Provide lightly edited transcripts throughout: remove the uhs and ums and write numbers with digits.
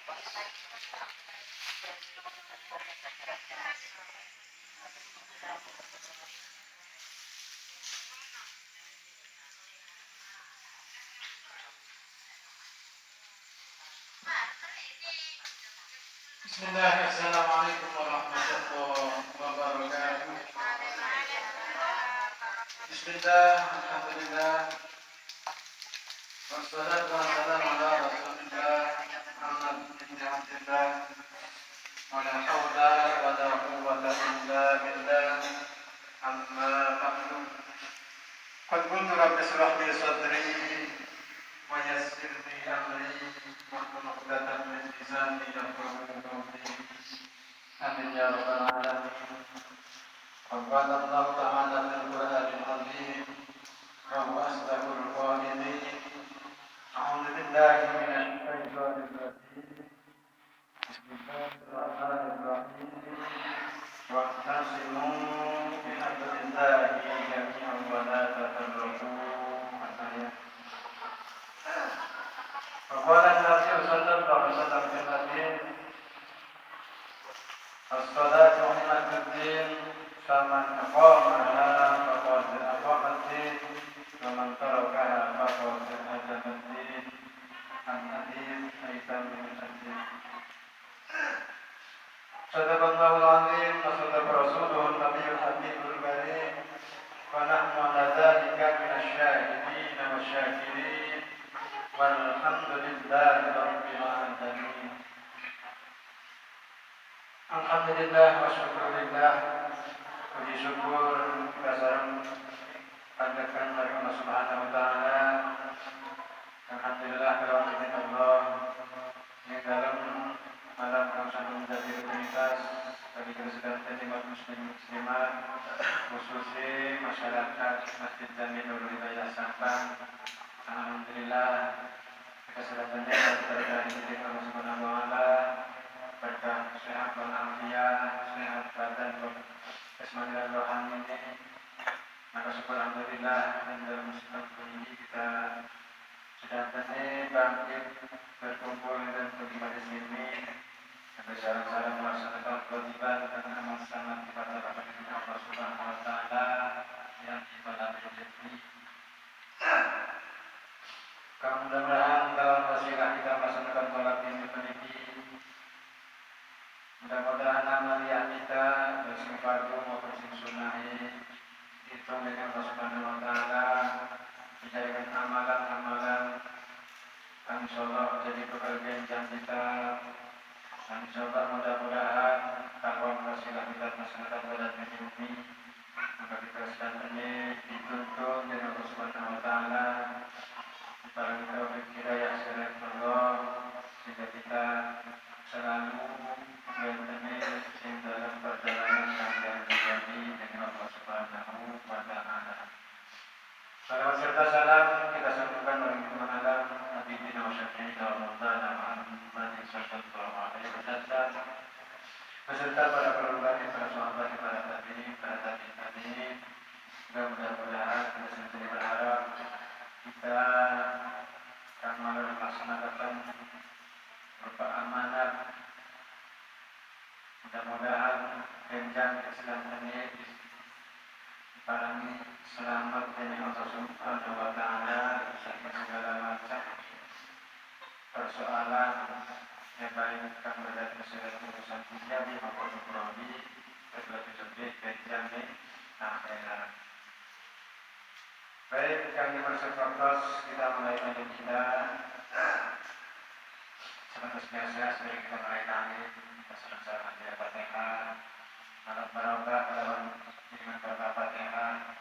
Bismillah, assalamualaikum warahmatullahi wabarakatuh. Bismillah, alhamdulillah, wassalatu wassalamu ala rasulillah Muhammad bin Abdillah, wa la hawla wa la quwwata illa billah, amma ba'du. Qul kuntu rabbi shrah li sadri wa yassir li amri wahlul 'uqdatam min lisani yafqahu qawli. Amin ya rabbal alamin. Qala Allah ta'ala fil Qur'anil 'azim wa huwa asdaqul qa'ilin. A'udzu billahi minasy syaithanir rajim. Bismillahirrahmanirrahim. Wa'tasimu bihablillahi jami'an wa la tafarraqu. Qala Nabi sallallahu alaihi wasallam fil hadits as-salatu 'imaduddin faman aqamaha faqad aqamaddin wa man tarakaha faqad hajamaddin. An-hadits aidan min hadits. Sadaqallahul 'azim wa sadaqa rasuluhun nabiyyul habibul karim wa nahnu 'ala dzalika minasyahidin wasyakirin walhamdulillahi rabbil alamin. Alhamdulillah wa syukurillah. Puji syukur kita sareng panjatkan kepada Allah Subhanahu wa taala. Alhamdulillah kalau izin Allah di dalam malam Ramadan menjadi rutinitas bagi kesedaran umat muslim muslimat, khususnya masyarakat Masjid Jami Nurul Hidayah Sampang. Alhamdulillah kesedarannya dari Allah Subhanahu wa taala, berkah sehat walafiat, sehat badan jasmani dan rohani ini. Maka syukur alhamdulillah dan dalam musibah ini kita sudah bangkit berkumpul dan beribadah di sini. Bersama-sama melaksanakan kewajiban dan amal sangat kepada Allah Subhanahu wa taala yang ibadah ini. Mudah-mudahan dalam wasilah kita melaksanakan sholat ini mudah-mudahan amalia kita bersih fardu maupun sing sunnah itu dengan Allah Subhanahu wa taala dijadikan amalan-amalan yang insyaallah jadi pekerjaan kita. Dan insyaallah mudah-mudahan kalau wasilah kita melaksanakan sholat ini maka kita selanjutnya dituntun dengan Allah Subhanahu wa taala para kita hidayah selain Allah sehingga kita selalu bertemu dalam perjalanan yang terjadi dengan Allah Subhanahu wa taala. Salam serta salam kita sambungkan bagi alam Nabi Dina wa Syafi'ina wa Maulana Muhammad sallallahu alaihi wasallam beserta para penulis, para sahabat, para tabi'in, para tabi'in. Mudah-mudahan kita sendiri berharap kita akan melaksanakan berupa amanat. Mudah-mudahan penjang keselamatan ini diparangi selamat dari Allah Subhanahu wa taala dari segala macam persoalan yang baik akan berada segala urusan dunia maupun ukhrawi terlebih lebih penjang akhirat. Baik, kami bersepakat kita mulai dengan kita sebatas biasa sebelum kita mulai kami bersama-sama di Al-Fatihah. Malam barokah kelawan firman Al-Fatihah.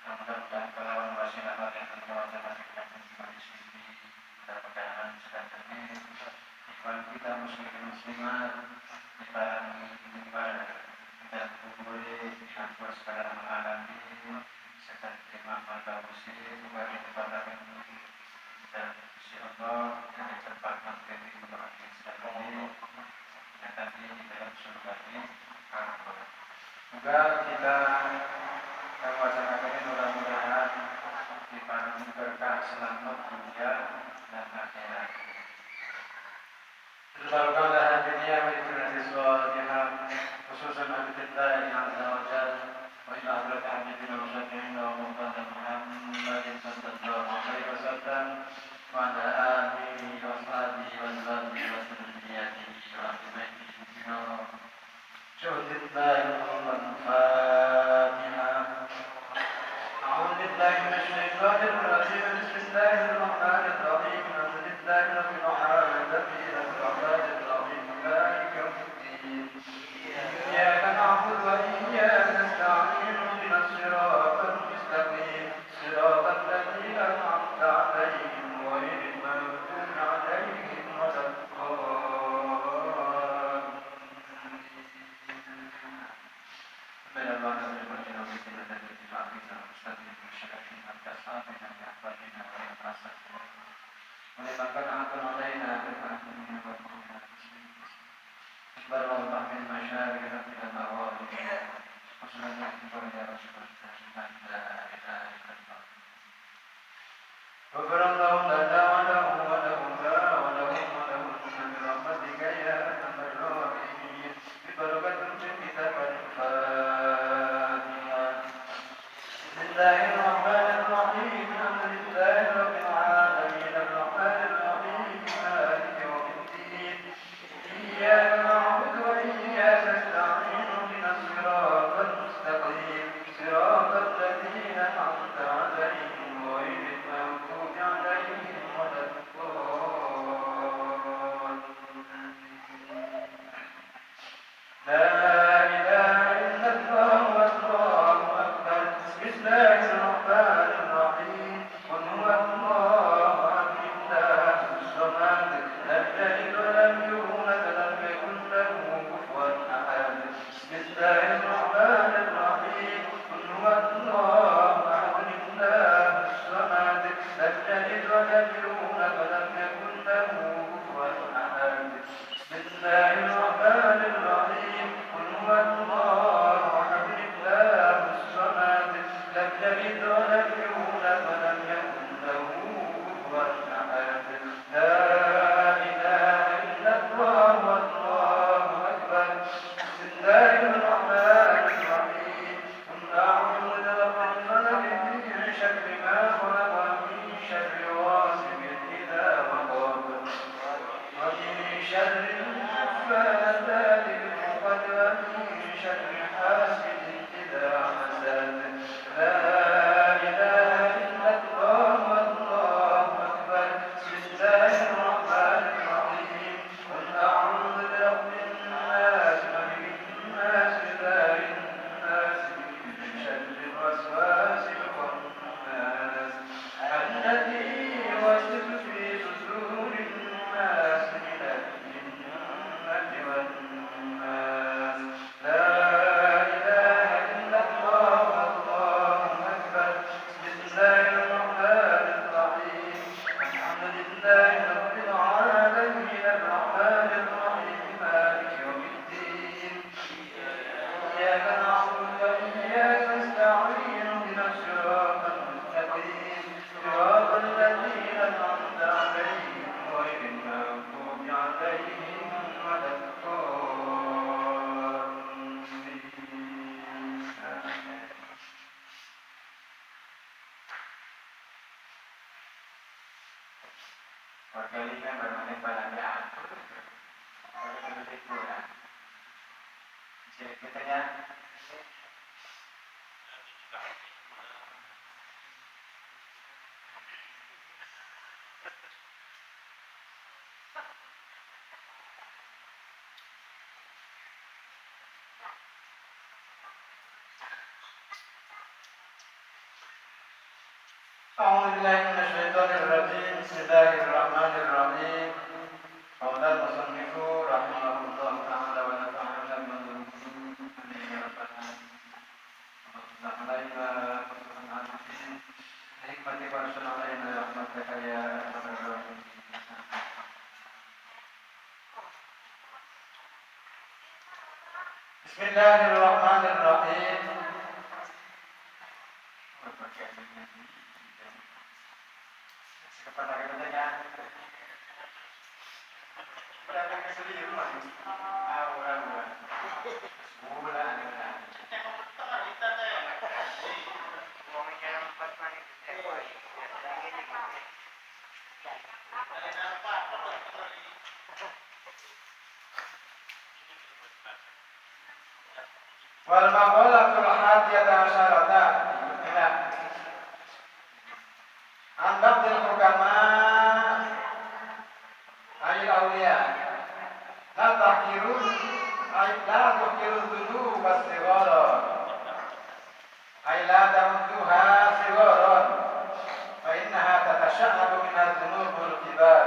Mudah-mudahan kelawan wasilah Fatihah teman-teman yang di sini mudah-mudahan sedang ini ikhwan kita muslim muslimat diparangi ibadah dan kuburi diampun segala mengalami serta terima pada muslim bagi kepada kami dan si Allah yang ditempatkan di tempat ini yang tadi di dalam surga ini. Semoga kita mewacanakan ini mudah-mudahan diparangi berkah selamat dunia dan akhirat. تبارك لها بالنعم الجنة الصالحة خصوصا عبد الله عز وجل وإلى حضرة حبيبنا وشفيعنا ومولانا محمد صلى الله عليه وسلم وعلى آله وأصحابه وأزواجه وذريته وأهل بيته شهد الله الفاتحة. أعوذ بالله من الشيطان الرجيم بسم الله الرحمن الرحيم الحمد لله رب العالمين الرحمن الرحيم مالك يوم الدين إياك نعبد وإياك نستعين اهدنا الصراط المستقيم صراط الذين أنعمت عليهم غير المغضوب عليهم ولا الضالين. من الله نرجو وبكم الذي تعطينا مستقيم مشركين أبكاساتنا بأحبابنا ويقاساتنا ولمن أنعمت علينا بالرحمن والرحمن أكبر الله من مشارق إلى المغارب وصلى الله يا رسول الله لا إله إلا الله غفر الله لنا ولهم ولهم برحمتك يا أرحم الراحمين ببركة الكتاب الفاتحة. بسم الله الرحمن الرحيم الحمد لله رب العالمين الرحمن الرحيم مالك يوم الدين إياك نعبد وإياك نستعين اهدنا الصراط المستقيم صراط الذين أنعمت عليهم غير المغضوب عليهم ولا الضالين. لا إله إلا الله والله أكبر. بسم الله الرحمن الرحيم قل هو الله أحد الله الصمد لم يلد ولم يولد ولم يكن له كفوا أحد. بسم الله الرحمن الرحيم قل هو الله أحد الله الصمد لم يلد ولم يولد ولم يكن له كفوا أحد. بسم الله الرحمن الرحيم قل هو الله أحد الله الصمد لم يلد ولم يولد ولم يكن له كفوا أحد. لا إله إلا الله والله أكبر. بسم الله الرحمن الرحيم قل أعوذ برب الفلق من شر ما خلق ومن شر غاسق إذا وقب ومن شر النفاثات في العقد ومن شر حاسد إذا حسد. لا إله إلا الله والله أكبر. بسم الله الرحمن الرحيم قل أعوذ برب الناس ملك الناس إله الناس من شر الوسواس الخناس الذي يوسوس في صدور الناس من الجنة والناس. لا إله إلا الله والله أكبر. بسم الله الرحمن الرحيم الحمد لله رب العالمين الرحمن الرحيم مالك يوم الدين إياك نعبد وإياك نستعين اهدنا الصراط المستقيم صراط الذين أنعمت عليهم غير المغضوب عليهم ولا الضالين. Wakilnya bermain balada, kalau itu ya, jadi kitanya. أعوذ بالله من الشيطان الرجيم بسم الله الرحمن الرحيم. قال المصنف رحمه الله تعالى ونفعنا بما علينا حكمة وارسل علينا رحمتك يا أرحم الراحمين. بسم الله الرحمن الرحيم. Kepada kita Wal maqalatul hadiyata asyarata. Anbab dil hukama ayil awliya. La tahkirun ay la tuhkirun dulu wasirara. Ay la tamudduha siraran. Fa innaha tatasha'abu min adh-dhunubul kibar.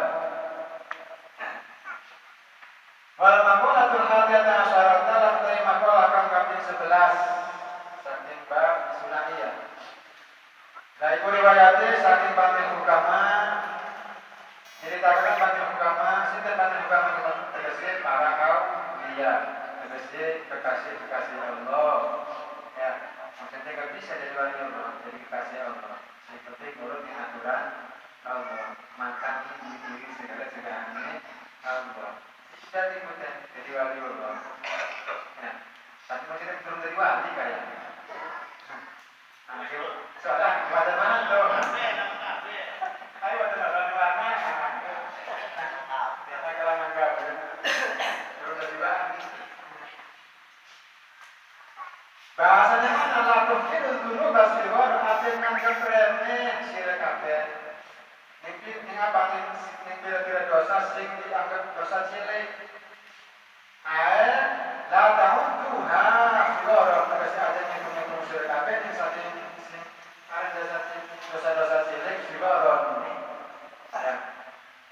Wal maqalatul hadiyata asyarata lam terima maqalah kang kaping 11 saking bab sunahiyah. Dari riwayatnya saking Batil Hukama ceritakan Batil Hukama sinten Batil Hukama kita tegese para kaum mulia tegese kekasih Allah ya maksudnya gak bisa jadi wali Allah jadi kekasih Allah yang penting nurut aturan Allah makan diri segala-galanya Allah bisa diikutin jadi wali Allah ya tapi maksudnya belum jadi wali kayaknya soalnya pada mana tuh? Ayo pada mana? Kita kalangan gawe. Terus juga. Bahasanya mana lah tuh kita dulu bahasa luar arti nganggap remeh sira kabeh. Ning apa ning kira-kira dosa sing dianggap dosa cilik. Ae la tahun Tuhan loro tegese aja nyuruh sira kabeh ning saking dosa-dosa cilik siwaron ya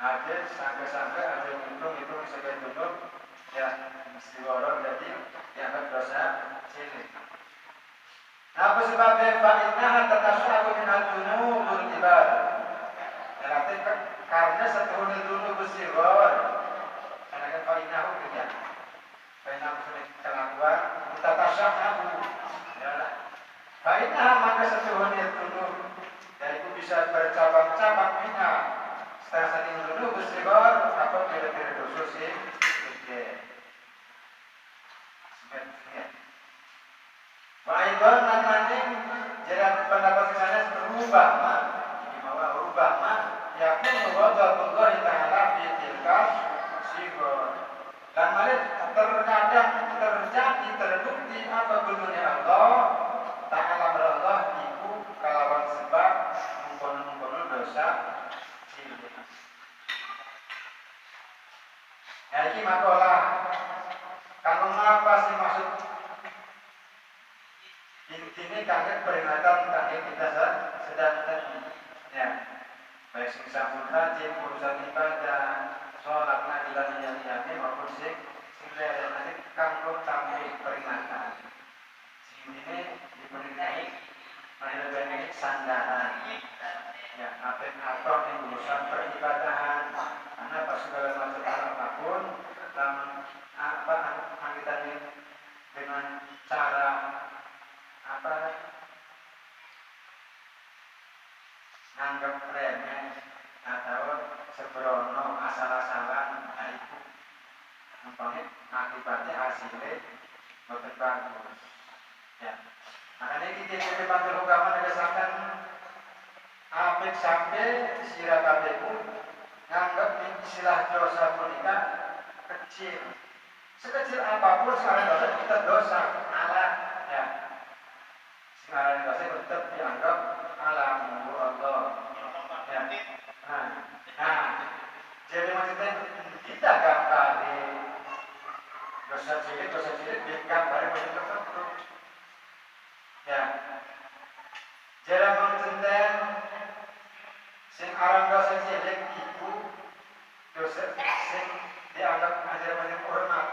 aja sampai ada hitung sebagai dulu ya siwaron jadi dianggap dosa cilik. Apa sebabnya fa'innaha tatasyabu min al-dunubul kibar berarti karena setuhun dunubul siwar karena kan fa'innahu gitu ya fa'innahu sulit kelakuan tatasyabu ya lah fa'innaha maka setuhun dunub yaitu bisa bercabang-cabang minyak setelah saat ini dulu bersibar atau kira-kira dosa sih Wa'idon nan-maning jadi pendapat sana berubah mah ini bahwa berubah mah yakni wadatullahi ta'ala fi tilkas sigar dan malah terkadang terjadi terbukti apa gunanya Allah ta'ala berallah ibu kalawan sebab mengkonon dosa cilik. Ya ini makalah kalau apa sih maksud ini kangen peringatan kangen kita sedang tadi ya baik sing sampun rajin urusan ibadah sholat najilan yang maupun sing nanti kanggo tambahi peringatan sing ini diberikan menjadi ini sandaran ya apa yang urusan peribadahan karena pas segala macam apapun dalam apa kita ini dengan cara apa nganggap remeh atau sebrono asal-asalan itu umpamanya akibatnya hasilnya boten bagus ya makanya kita jadi Batil Hukama berdasarkan apik sampai sira kabehku nganggap istilah dosa punika kecil sekecil apapun sekarang dosa kita dosa ala ya sekarang dosa tetap dianggap alamu Allah ya nah jadi maksudnya kita gambari dosa cilik digambari macam tertentu ya jarang mengcenten sing aran dosa cilik ibu dosa sing dianggap ajaran hormat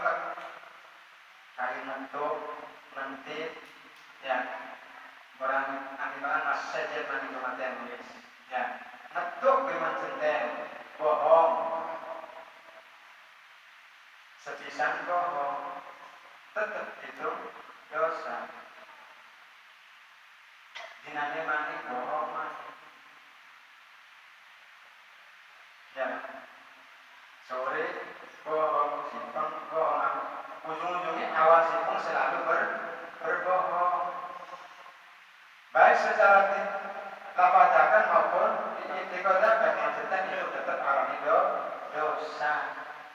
kali mentuk mentit ya orang animalan masih saja mandi kematian nulis ya mentuk bermancenten bohong sepisan bohong tetap itu dosa dinane mani bohong mani ya sore bohong simpang bohong ujung-ujungnya awal simpang selalu berbohong baik secara lapadakan maupun diikodakan maksudnya itu tetap orang itu dosa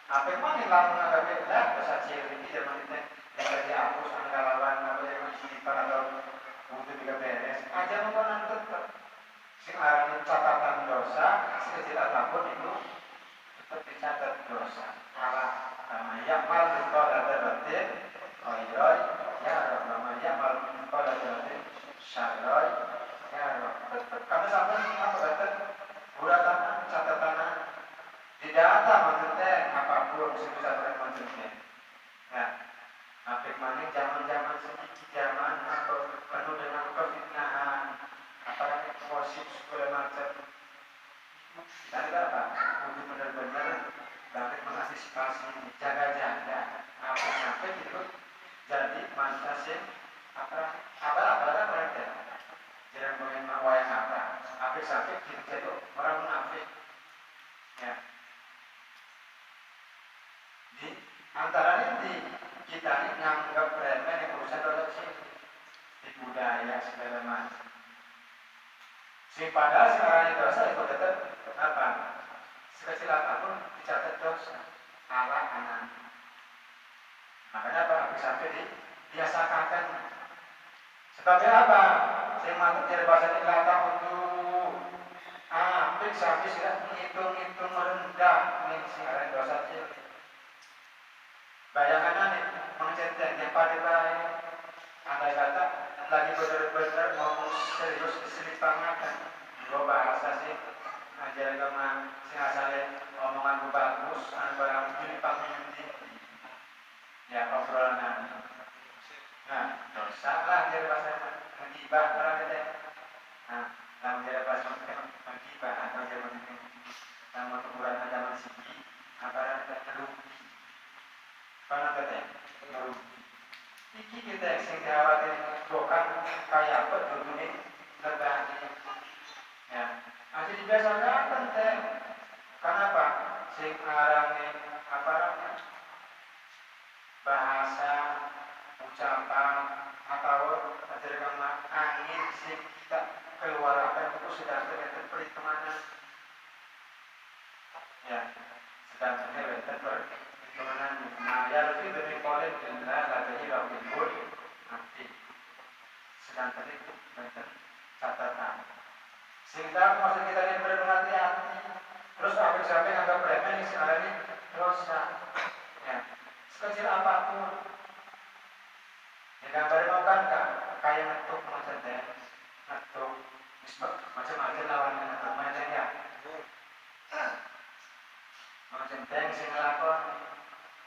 apa yang mana lalu menganggap dosa cilik itu maksudnya yang dihapus angkalawan apa yang tetap dicatat dosa. Salah sama yakmal mithqala dzarratin khairan yarah, sama yakmal mithqala dzarratin syarran yarah. Tetap karena sampai apa kata bulatan catatan di data maksudnya apapun bisa maksudnya. Nah, apik maning zaman-zaman sedikit zaman atau penuh dengan kefitnahan, apalagi gosip segala macam. Tadi apa? Untuk benar-benar dapat mengantisipasi, jaga-jaga, apa sampai itu jadi manfaatnya apa mereka. Jangan mengenal wayang apa sampai jadi orang munafik. Ya. Di antaranya kita ini nganggap remeh yang urusan dosa di budaya segala macam. Padahal sekarang dosa itu tetap apa? Sekecil apapun dicatat dosa. Allah anak. Makanya apa? Sampai dibiasakan. Sebabnya apa? Saya mantap dari bahasa ini latah untuk sampai sudah menghitung merendah ini sekarang dosa kecil. Bayangkan nih, mengcenteng yang pada baik, andai kata lagi benar-benar ngomong serius diselipangkan, gua bahasa sih, ajar agama sing asalnya omongan gua bagus, barang selipang ini, ya obrolan. Nah, dosa lah jadi bahasa menggibah orang itu. Nah, dalam jadi bahasa menggibah atau jadi nama kuburan agama sini, apa yang karena kata iki kita yang dikhawatir bukan kayak apa dunia terbang ya masih dibiasakan penting kenapa sing arangnya apa bahasa ucapan atau ajaran angin sing kita keluarkan itu sudah terlihat perhitungan ya sedang terlihat perhitungan nah ya lebih dari pola jumlah ladanya rabbil nanti sedang terlihat catatan sehingga maksud kita ini berhati-hati terus apa sampai anggap remeh sekarang ini dosa ya sekecil apapun ya gambar makan kayak ngetuk maksudnya ngetuk macam-macam lawan ngetuk macam ya macam teng sing ngelakon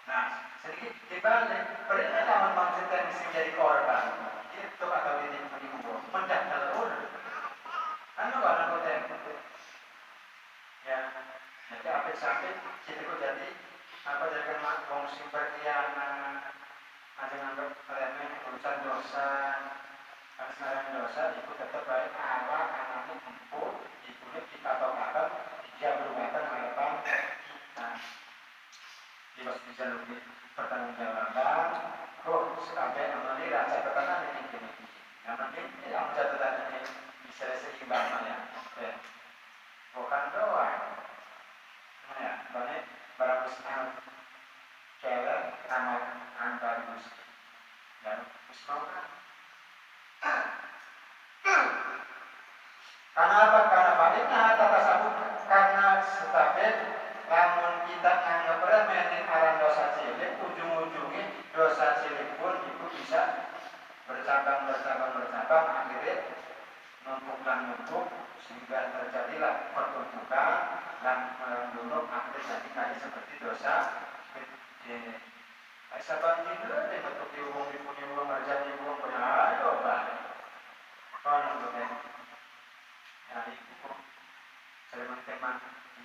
nah sedikit dibalik pernah lawan macam teng sing jadi korban itu atau ditipu mendak telur anu warna kotek ya jadi apa sampai kita kok jadi apa jadi wong sing berkhianat aja nganggap remeh urusan dosa karena sekarang dosa itu tetap baik Allah anaknya empuk ibunya kita tokakan dia berubahkan harapan kita di pas bisa lebih pertanggungjawaban sampai amali rasa tekanan ini yang penting yang catatan ini bisa seimbang ya bukan doa ya banyak barang besar cewek anak antar gusti dan musnahkan karena apa? Karena baliknya tata sabuk karena setabet namun kita anggap remeh aran dosa cilik ujung-ujungnya dosa cilik pun itu bisa bercabang akhirnya numpuk sehingga terjadilah pertumbukan dan menurut akhirnya jadi kayak seperti dosa gede. Saban dina nek bentuk diumum ngerjain diumum benar ayo balik. Kono ben. Ya iku sering teman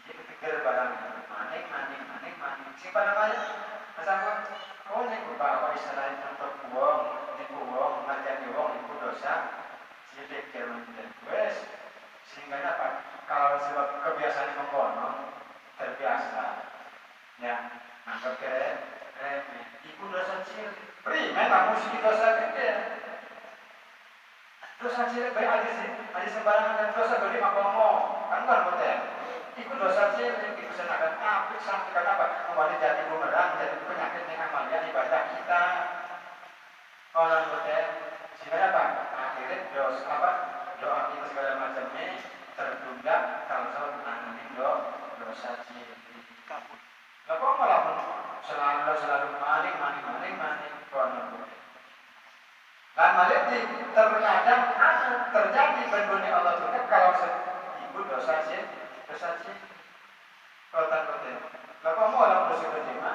iki keteger barang maning. Sing pada kaya masakan nek bawa istilah untuk wong ngerjain wong iku dosa cilik kermen wes sehingga apa kalau sebab kebiasaan mengkono terbiasa ya anggap remeh iku dosa cilik primen kamu sih dosa gede dosa cilik baik aja sembarangan dan dosa gede makomo kan motel iku dosa cilik iku senakan apik sampai kenapa kembali jadi bumerang jadi penyakit yang amalia ibadah kita orang motel sehingga apa akhirnya doa kita segala macamnya tertunda kalau menangani dosa cilik berbunyi Allah itu kalau ibu dosa sih kotan kotan. Kalau kamu orang dosa berjima,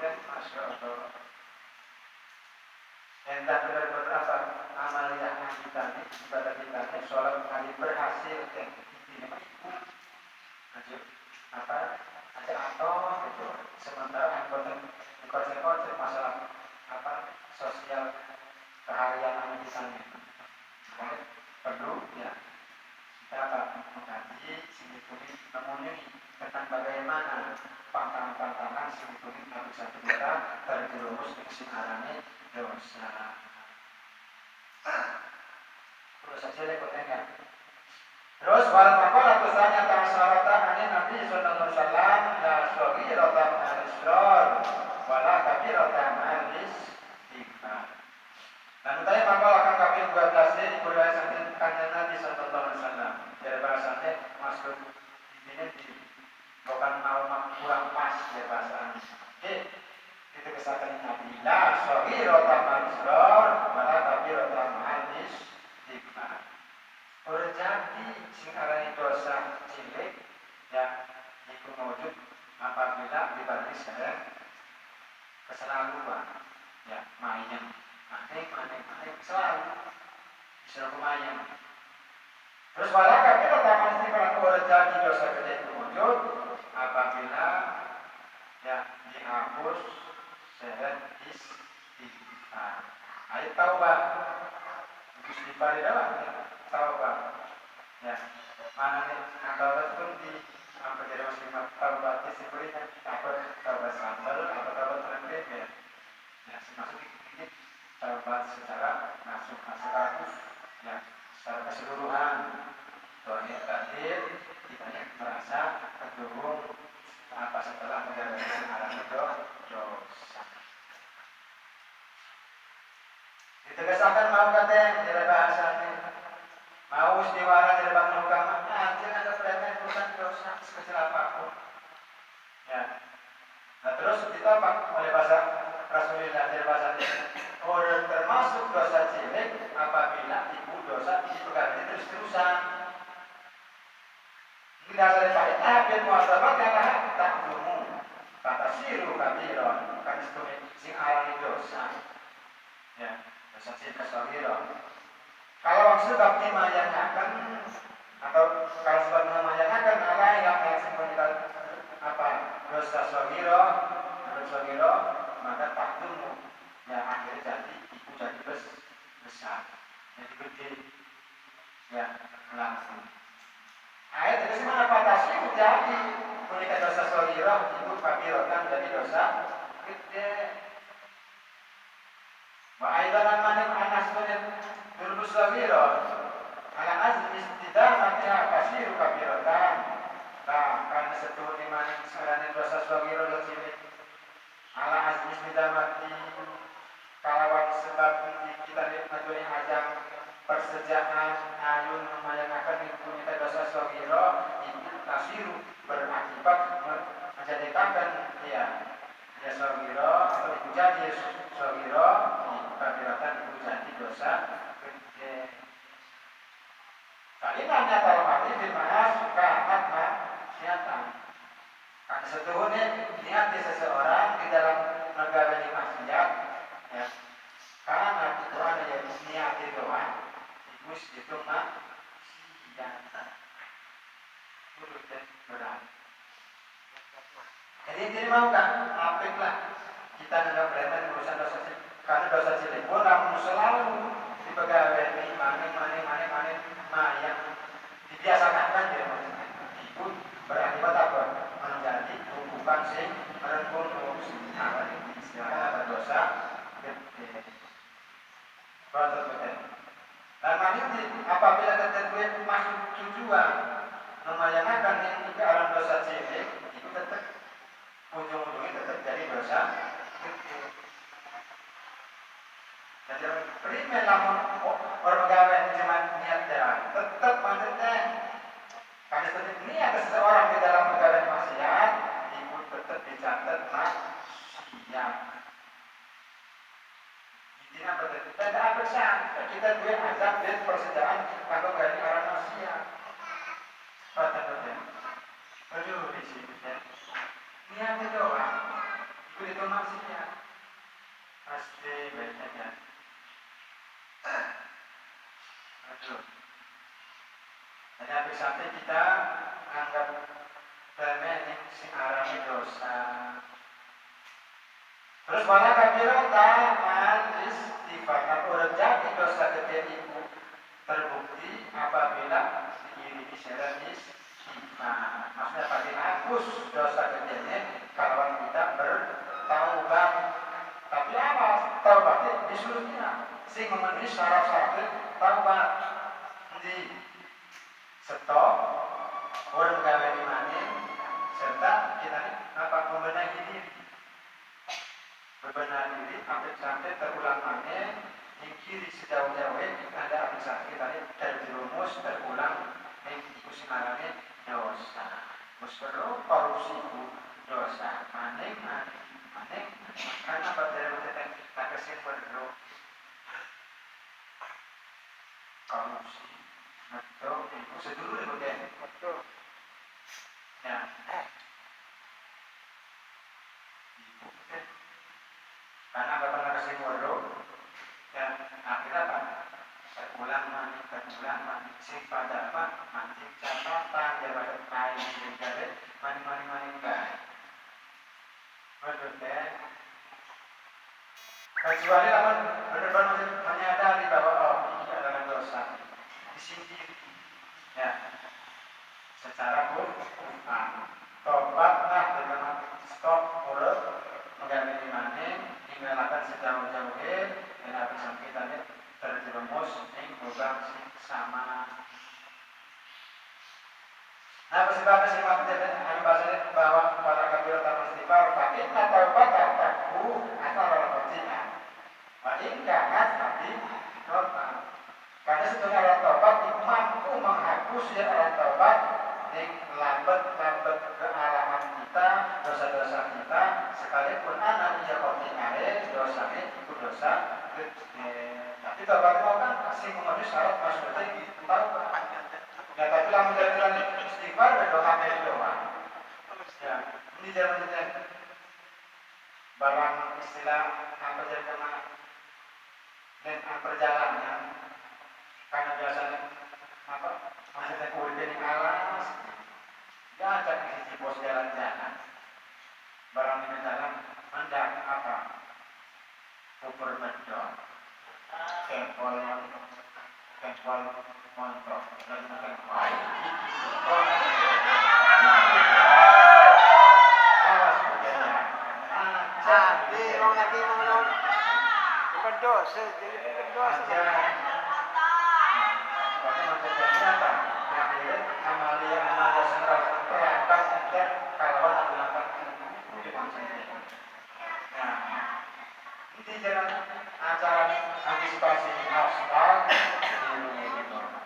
dan masya Allah. Hendak benar-benar apa amalia kita ini, ibadah kita ini, sholat kali berhasil dan ini ibu. Lanjut apa? Ada atau itu sementara anggota konsep masalah apa sosial keharian kita ini. Perlu ya kita apa mengkaji sini memenuhi tentang bagaimana pantangan-pantangan sini harus satu kita terjerumus ke kesinarane dosa. Terus saja lekotnya. Terus wal maqala tusanya ta'asarata ani Nabi sallallahu alaihi wasallam la saghirata al-israr wala kabirata al-istighfar. Dan utaya maqala akan kami 12 di riwayat saking kanjeng Nabi sallallahu alaihi wasallam. Dari bahasanya maksud ini bukan mau kurang pas ya bahasanya. Itu kesakan Nabi la saghirata al-israr wala kabirata al-istighfar. Terjadi sekarang dosa cilik ya itu wujud apabila dibanding sekarang keselaluan ya main selalu disuruh main. Terus walaka kita taman istighfar terjadi dosa gede itu wujud apabila ya dihapus syarat istighfar. Ayo taubat istighfar adalah taubat ya mana nih taubat pun di apa jadi muslim taubat disebutnya apa taubat sambal atau taubat terlebih ya maksud ini taubat secara langsung secara ya secara keseluruhan doanya terakhir kita merasa terhubung apa setelah menjalani kesalahan dosa ditegaskan mau kata dari bahasanya mau istiwara dari bang agama jangan ada perhatian urusan dosa sekecil apapun ya nah terus ditopang oleh bahasa Rasulullah dari bahasa orang termasuk dosa cilik apabila ibu dosa itu karena terus-terusan tidak ada baik tapi muasabat yang tak dulu kata siru kabiron kan sing alami dosa ya dosa cilik kasabiron. Kalau maksud bakti mayangakan atau kalau sebab mayangakan Allah yang sebenarnya apa dosa sogiro maka takdum yang akhirnya jadi ibu jadi besar jadi gede ya langsung. Ayat itu mana patasi menjadi menikah dosa sogiro ibu kabirotan jadi dosa gede. Wa'aidanan manim anas manim Turbus sabiro ala azmi istidamatiha kasiru kabiratan. Nah, karena setuh iman sekarang dosa sabiro lecilik ala azmi istidamati kalawan sebab kita nikmati ajang persejaan ayun memayangakan punya dosa sabiro itu kasiru berakibat menjadikan ya sabiro atau itu jadi sabiro kabiratan itu jadi dosa. Kalimahnya dalam arti dimana suka hatma niatan. Karena setuhnya niat seseorang di dalam negara maksiat ya. Karena itu ada yang niat itu itu maksiat. Berat. Jadi ini mau kan? Apiklah kita tidak berani urusan dosa cilik. Karena dosa cilik pun namun selalu dipegawai yang dibiasakan kan dia itu berakibat apa? Menjadi tumpukan sing merengkul apa istilahnya apa dosa gede. Dan maksudnya apabila terjadi masuk tujuan memayangakan yang ke arah dosa cilik itu tetap ujung-ujungnya tetap jadi dosa gede. Jadi primer lamun pergawe cuma niat dia tetap maksudnya karena seperti niat seseorang di dalam pergawe maksiat ibu tetap dicatat maksiat. Intinya betul. Tidak ada kita dua azab dan bermaksiat pasti baiknya. Aduh. Jadi habis sampai kita anggap remeh si arami dosa. Terus mana kabiro ta'al istighfar. Kalau jadi dosa gede itu terbukti apabila diiringi syarat istighfar. Maksudnya bagi hapus dosa gedenya kalau kita bertaubat. Tapi apa? Taubatnya disuruh kita sing memenuhi syarat-syarat taubat. Di stop, orang gawe imani, serta kita ini membenahi diri. Bebenah diri sampai terulang mana yang kiri sejauh-jauhnya ada aplikasi kita ini terjerumus terulang yang ikuti ngarane dosa musperlu korupsi dosa maning karena pada kita tak kesini perlu korupsi betul itu sedulur itu deh betul ya karena apa pernah kesini perlu dan akhirnya apa terulang maning sing pada apa mancing catatan daripada kain negara maning kan betul deh kecuali apa benar-benar menyadari bahwa oh ini adalah dosa disindir ya secara Quran tobatlah dengan stop urut mengganti maning tinggalkan sejauh-jauhnya dan habis sampai tadi terjerumus ing lubang sama. Nah, sebabnya sifat anu bahasa bahwa para kafir tak istighfar, fa inna taubata taku asal al-fatina. Wa in kanat tapi tobat. Karena sebetulnya orang taubat itu mampu menghapus ya orang taubat ning lambat kealaman kita, dosa-dosa kita, sekalipun anak dia kotinare dosanya itu dosa gede. Tapi taubat itu kan masih memenuhi syarat maksudnya taubat. Ya tapi lamun jalan istighfar berdoa dari doa. Ya, ini jalan-jalan barang istilah apa jalan dan perjalanan karena biasanya apa maksudnya kuliah di alas ya ajak di bos jalan-jalan barang ini jalan hendak apa ukur bedol kempol montok dan makan baik awas bedanya jadi mau lagi mau bukan dosa jadi bukan dosa apa? Akhirnya amalia sentral perangkat dan kawan melakukan nah, ini jalan acara antisipasi aspal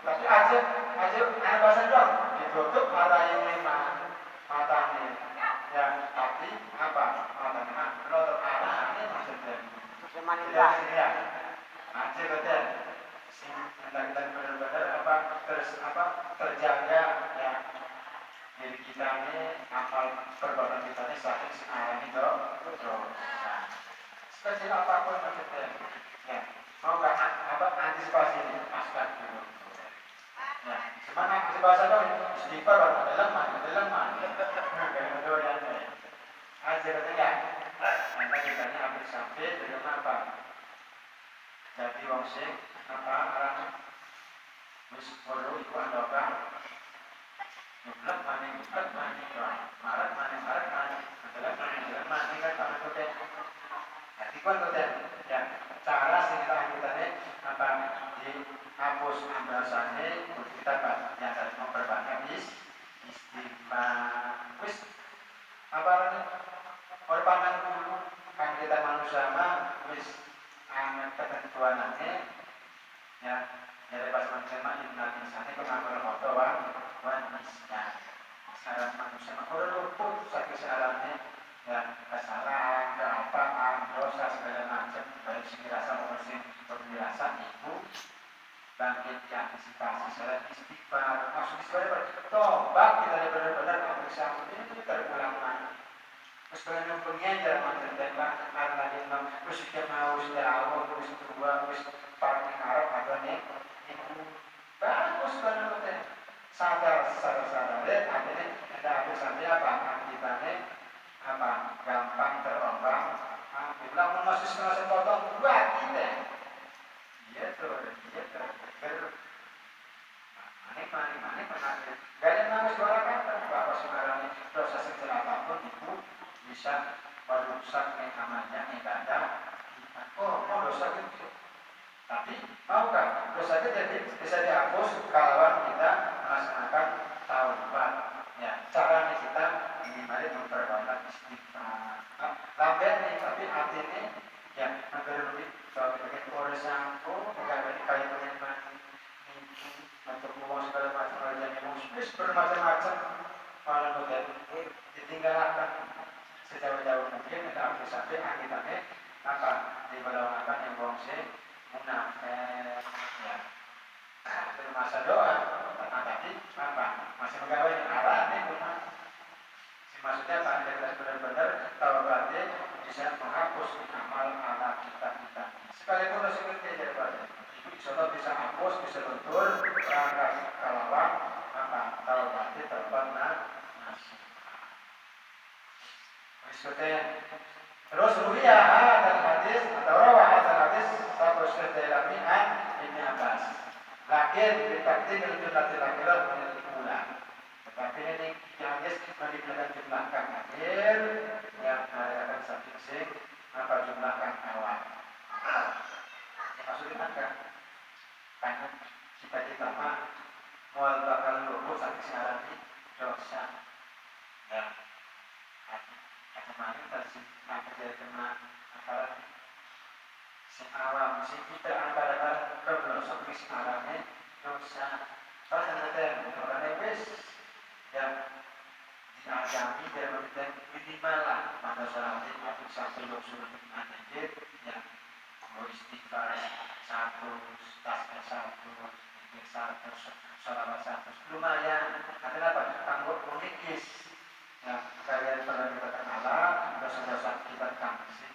tapi aja bahasa dong ditutup mata yang lima matanya ya tapi apa matanya menutup arah ini maksudnya tidak ya aja betul kita benar-benar apa terjaga ya diri kita ini amal perbuatan kita ini saat ini sekarang itu dosa sekecil apapun maksudnya ya mau nggak apa antisipasi ini aspek dulu ya gimana antisipasi dong istighfar ada lemah kayak doyan aja betul ya nanti kita ini ambil sampai dengan apa jadi wong sing apa arang wis perlu iku andokan mutlak maning marat maning adalah maning kan sama kote jadi kan kote ya cara sing kita anggotane apa dihapus ambasane kita yang tadi memperbanyak istighfar wis apa orang pandang dulu kan kita manusia mah wis ketentuannya ya dari pas manusia ingat misalnya pengakuan foto wanita syarat manusia kalau luput sakit syaratnya ya kesalahan keapaan dosa segala macam baik segi rasa maupun penjelasan itu bangkit antisipasi syarat istighfar maksud istighfar tobat kita benar-benar aplikasi ini terulang lagi terus pengen pengajar macam tembak karena imam terus dia mau sudah awal terus kedua terus paling Arab ada nih ibu bagus banget sadar deh akhirnya ada habis sampai apa kita nih apa gampang terombang bilang mau masih potong buat kita iya tuh mana gaya nama suara kata bahwa sebenarnya dosa sekecil apapun itu bisa merusak yang namanya ibadah. Oh dosa itu. Tapi maukah dosa itu jadi bisa dihapus kalau kita melaksanakan taubat. Ya, caranya kita minimal memperbanyak istighfar. Lambat nih, tapi hati ini ya hampir lebih kalau bikin koresanku, pegawai kayak teman untuk ngomong segala macam aja muslim bermacam-macam malah model ditinggalkan sejauh-jauh mungkin tidak bisa sampai akhirnya apa dibalaukan yang bongse munafik ya masa doa tetapi apa masih pegawai arah nih si maksudnya apa jelas benar-benar taubatnya bisa menghapus amal amal kita sekalipun dosa kita jadi Insyaallah bisa hapus, bisa luntur, berangkat kalawan apa taubatnya taubat nasuha. Berikutnya, terus ruwiyah dan hadis atau rawah dan hadis satu syaikhul an Ibnu Abbas. Lakin ditakdir jumlatil akhirat menjadi bulan. Tetapi ini hadis menunjukkan jumlahkan akhir yang akan sing apa jumlahkan awal. Maksudnya kan karena cita-cita mah mual bakal luput sampai sekarang ini dosa ya kemarin tadi apa jadi kena antara si awam si kita antara kebelosan sampai sekarang ini dosa kalau ternyata orang wes yang diagami dan minimal lah pada saat ini aku sampai suruh anjir ya mau istighfar satu lumayan kenapa kanggo mengikis ya kalian pernah kita kenal dosa-dosa kita kangsi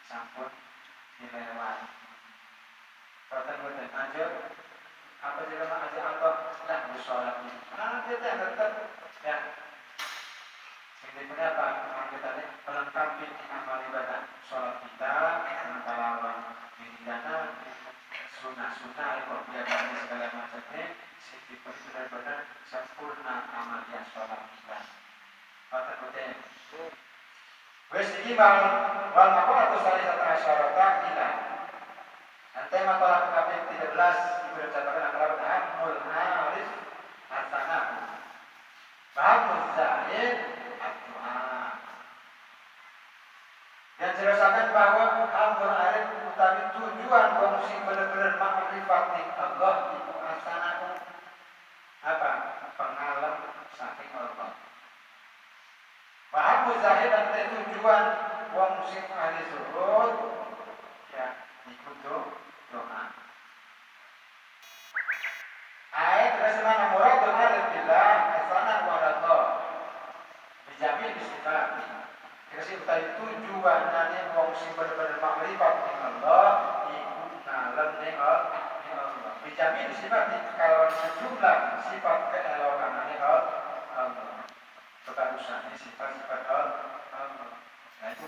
sampun dilewati pertemuan aja apa juga aja atau dah bersolat kita tetap ya ini punya apa kita ini melengkapi amal ibadah sholat kita mengkalawan dana sunnah kebiasaan segala macamnya sisi benar-benar sempurna amalnya sholat kita. Kata kemudian, wes ini wal makul atau salah satu asyarata kita. Nanti makalah KP 13 diberitakan antara hamul arif hasanah, hamul zahid yang jelaskan bahwa hamul arif utawi tujuan fungsi benar-benar makrifat Allah itu asanaku apa pengalam saking Allah. Bahwa zahid dan tujuan fungsi ahli zuhud ya ikut doa. Ayat tersemana muradul arif billah asana wa Allah dijamin sifat. Kasih tadi tujuan nane wong sing bener-bener makrifat ning Allah iku ngalem ning Allah. Dijamin sifat kalau sejumlah sifat keelokan nane Allah. Kebagusannya sifat-sifat Allah. Nah itu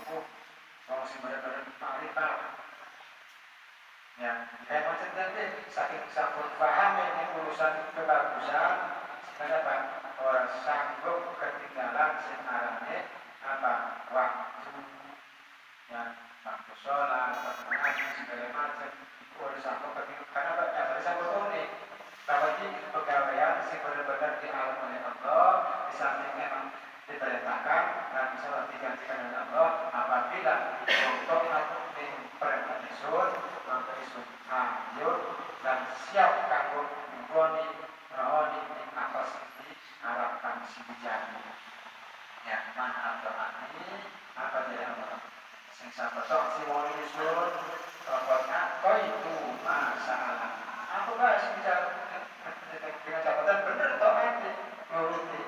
wong sing bener-bener makrifat. Ya, kayak macam tadi saking sampun paham ini urusan kebagusan, kenapa orang sanggup ketinggalan sekarangnya apa waktu ya waktu sholat, waktu ngaji segala macam boleh sampai ketika karena ya tadi sampai unik bahwa ini pegawaian sih benar-benar di alam oleh Allah di samping memang diperintahkan dan bisa digantikan oleh Allah apabila untuk perintah isun maka isun hayur dan siap kanggo menggoni merawani atas ini harapkan si bijak ya mana ini apa dia apa sing sabetok si wong isun pokoknya kau itu masalah apa guys bicara dengan catatan benar atau nanti nuruti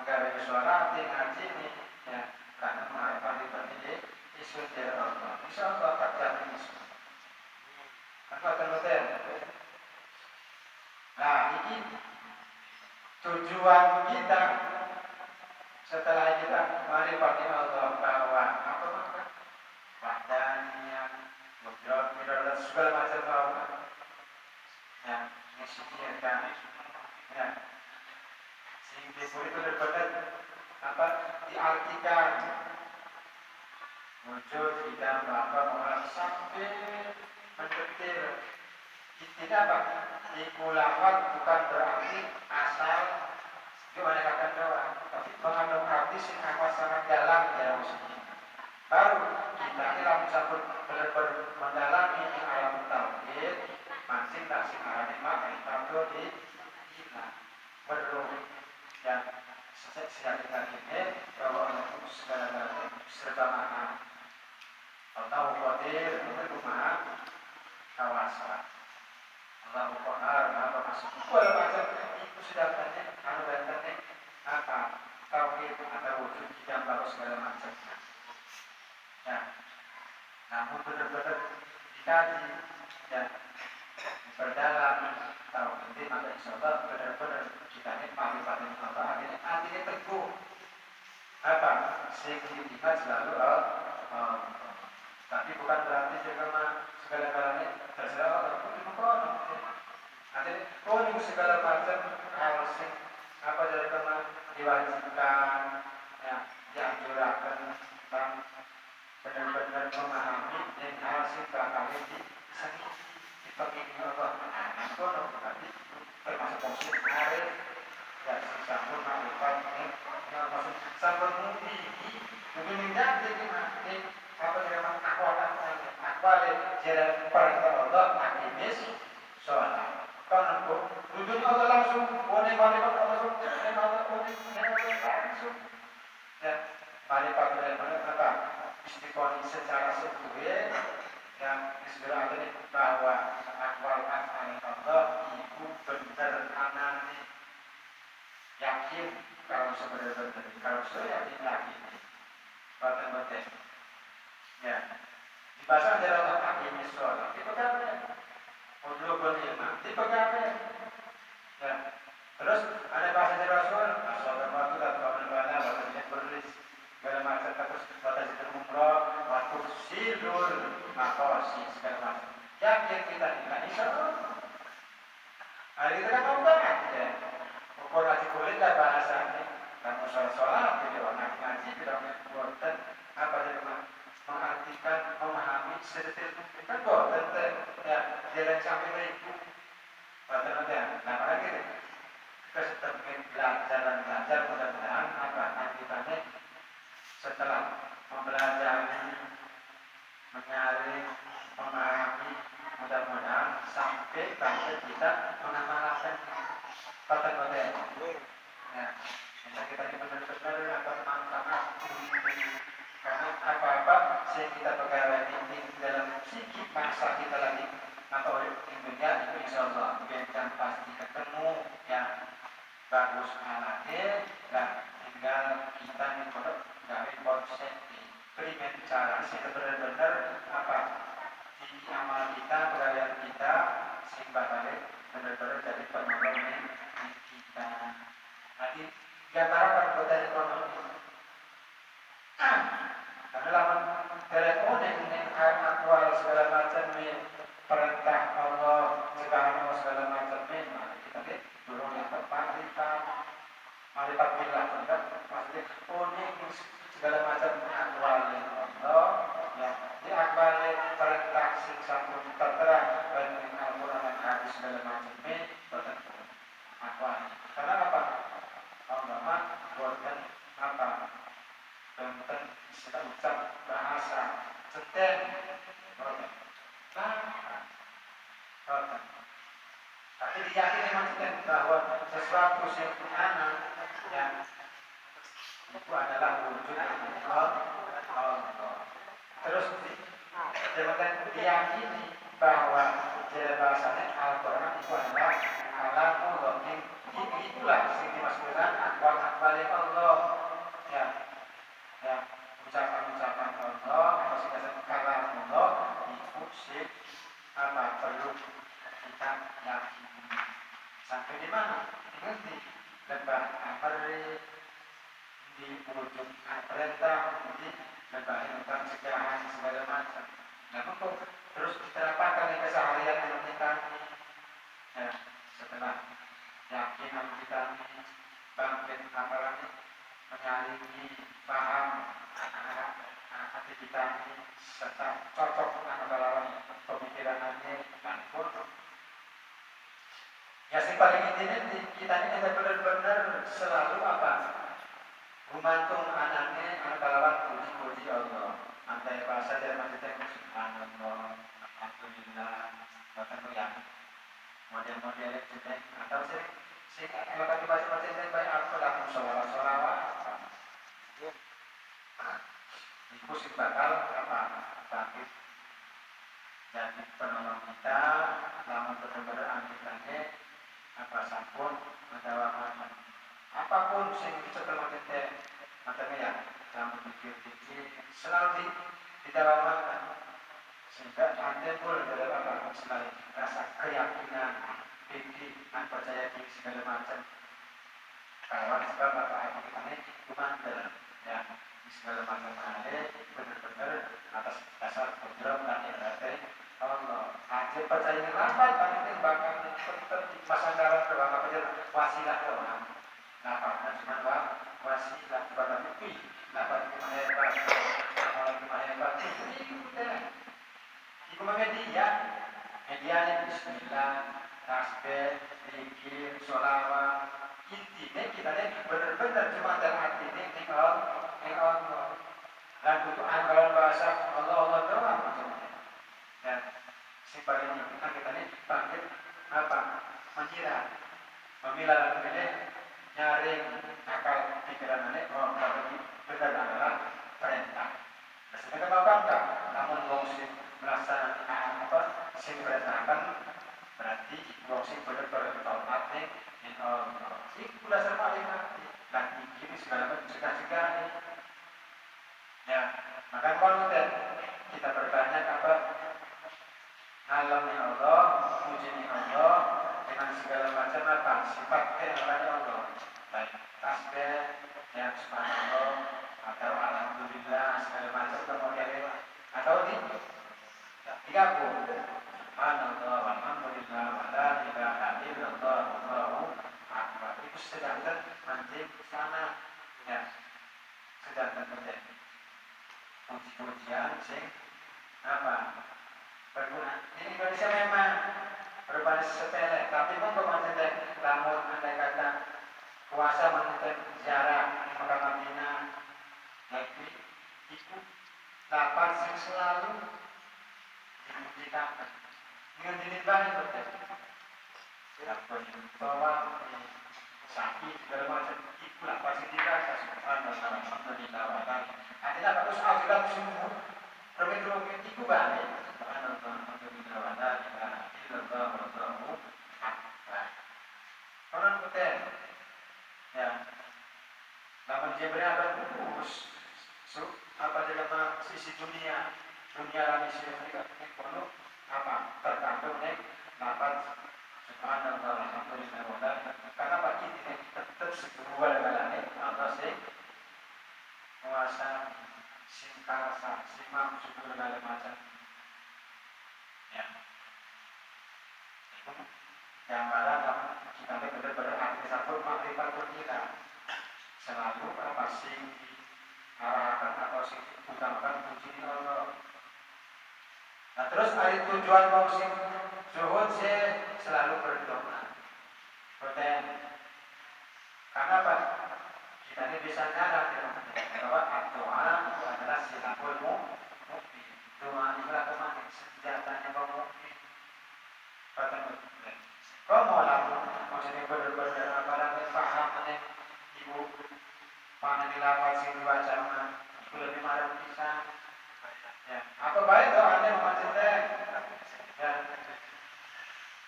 agar suara ngaji ini ya karena marifat ini isu dari Allah. Insya Allah tak jamin isu. Apa terbetul? Nah ini tujuan kita setelah kita marifat Allah bahwa apa maka wahdaniyah, mudrat, segala macam bahwa yang disediakan ya sehingga itu benar-benar apa diartikan wujud kita bahwa sampai mendetil tidak apa ikulafat bukan berarti asal gimana kata doa tapi mengandung arti sing amat sangat dalam ya maksudnya baru kita ini bisa benar-benar mendalami alam tauhid mancing tak sing arane mak itu di kita perlu yang sejak ini bahwa Allah segala-galanya serta maha atau qadir itu maha kawasan Allah qahar apa masuk segala macam itu sudah banyak kalau banyak apa tauhid atau wujud kita baru segala macam ya namun benar-benar dikaji dan berdalam tauhid maka insyaallah benar-benar kita ini paham apa artinya teguh apa signifikan selalu tapi bukan berarti juga segala-galanya terserah Allah artinya ini segala macam hal sing apa dari teman diwajibkan ya dianjurkan dan benar-benar memahami dan hal sing bakal dipegini Allah itu berarti termasuk muslim arif dan sampun ma'rifat ini maksud sampun mungkin tidak jadi apa namanya akwal jalan perintah Allah akimis sholat kan wujud Allah langsung marifat langsung langsung ya marifat dari apa istiqomah secara sempurna yang disebutkan bahwa akwal Allah itu benar anani yakin kalau sebenarnya kalau saya yakin lagi batin ya di bahasa dalam akimis sholat itu kan untuk berlima dipegang ya terus ada bahasa Rasul asal waktu dan bagaimana bahasanya berlis segala macam terus batas umroh waktu silul makosi segala macam yakin kita tidak insyaallah hari kita kan ngomong ya ukur ngaji kulit lah bahasanya kamu sholat video ngaji tidak buatan apa jadi mengartikan memahami sedetail mungkin kan kok ya jalan sampai beribu bahkan nah makanya gini kita sedang belajar mudah-mudahan apa akibatnya setelah mempelajari menyaring memahami mudah-mudahan sampai kita mengamalkan kata-kata ya kita ini benar-benar apa manfaat karena apa-apa yang kita pegawai ini dalam sikit masa kita lagi atau dunia itu insyaallah bukan pasti ketemu yang bagus anaknya dan tinggal kita ini produk dari konsep primer cara sih benar-benar apa di amal kita pegawai kita sehingga benar-benar jadi penolong kita nanti diantara anggota ekonomi adalah telepon yang akwal segala macam perintah Allah segala segala macam kita lihat dulu yang marifat billah maksudnya unik segala macam akwal Allah ya di akwal perintah siksa pun tertera baik Al-Quran dan hadis segala macam tertentu akwal karena apa Allah buatkan apa tentang kita ucap bahasa setel tapi diyakini maksudnya bahwa sesuatu yang anak yang itu adalah wujud Allah terus diyakini bahwa dalam bahasanya Al-Quran itu adalah alamullah itulah yang dimaksudkan akwal Allah ya ujung perintah jadi lebahin tentang cegahan segala macam. Nah untuk terus diterapkan di keseharian anak kita ya, setelah yakin anak kita bangkit apalagi menyalingi paham hati kita serta cocok antara pemikirannya dan pun ya sih paling intinya kita ini benar-benar selalu apa gumantung anaknya antara puji-puji Allah antai bahasa dan maksudnya subhanallah alhamdulillah bahkan yang model-model juga atau sih kalau kami baca-baca itu baik apa laku solawat itu sih bakal apa bangkit jadi penolong kita namun benar-benar anggitanya apa sampun ada apapun sing setelah kita makanya ya dalam pikir-pikir selalu didalaman sehingga nanti pun dalam apa selalu rasa keyakinan pikir dan percaya diri segala macam kawan sebab apa kita ini kumandel ya segala macam ada benar-benar atas dasar program dan ibadah Allah aja percaya lambat tapi bakal tetap masyarakat berbangga pada wasilah doang nah cuma wasilah pada bukti dapat hebat hebat itu itu media medianya bismillah tasbih zikir sholawat intinya kita ini benar-benar cuma dalam hati ini Allah dan untuk anggaran bahasa Allah doang dan sifatnya kita ini panggil apa mengira memilah memilih nyaring akal pikiran ini tapi benar adalah perintah sedangkan apa namun wong melaksanakan apa sing perintahkan berarti wong sing benar-benar taat ning Allah itu dasar paling hati dan ini segala macam segala ya maka konten kita berbanyak apa alamnya Allah, pujinya Allah dengan segala macam apa sifat keagungan Allah. Baik tasbih, ya subhanallah atau alhamdulillah segala macam kemudian atau tiga puluh subhanallah alhamdulillah wala ilaha illallah wallahu akbar itu sedangkan mancing sana ya sedangkan terjadi puji-pujian sing apa berguna. Di Indonesia memang berbasis sepele, tapi pun bermaksudnya namun andai kata puasa mengenai ziarah di Mekah Madinah, lagi itu dapat selalu dibuktikan dengan dilibatkan betul. Dapat bahwa sakit segala macam itu dapat dibuktikan subhanallah alhamdulillah wa ta'ala. Artinya bagus alhamdulillah semua rumit-rumit itu banyak. Orang kuten, ya, namun dia berapa bungkus, apa dalam sisi dunia lagi sih mereka penuh apa tergantung nih dapat subhanallah alhamdulillah wa karena bagi ini tetap sebuah levelnya atau sih kuasa singkarsa simam segala macam ya gambaran kita benar-benar aktivitas makrifat kita selalu apa sih arahkan atau sih utamakan puji Allah. Nah terus hari tujuan musim zuhud saya selalu berdoa protein karena apa kita ini bisa nyadar bahwa doa itu adalah silapul mu'min doa itulah teman senjatanya kaum mukmin kau mau lalu maksudnya benar-benar apa namanya paham nih ibu mana dilawat sih dibaca itu lebih marah bisa ya apa baik doanya maksudnya ya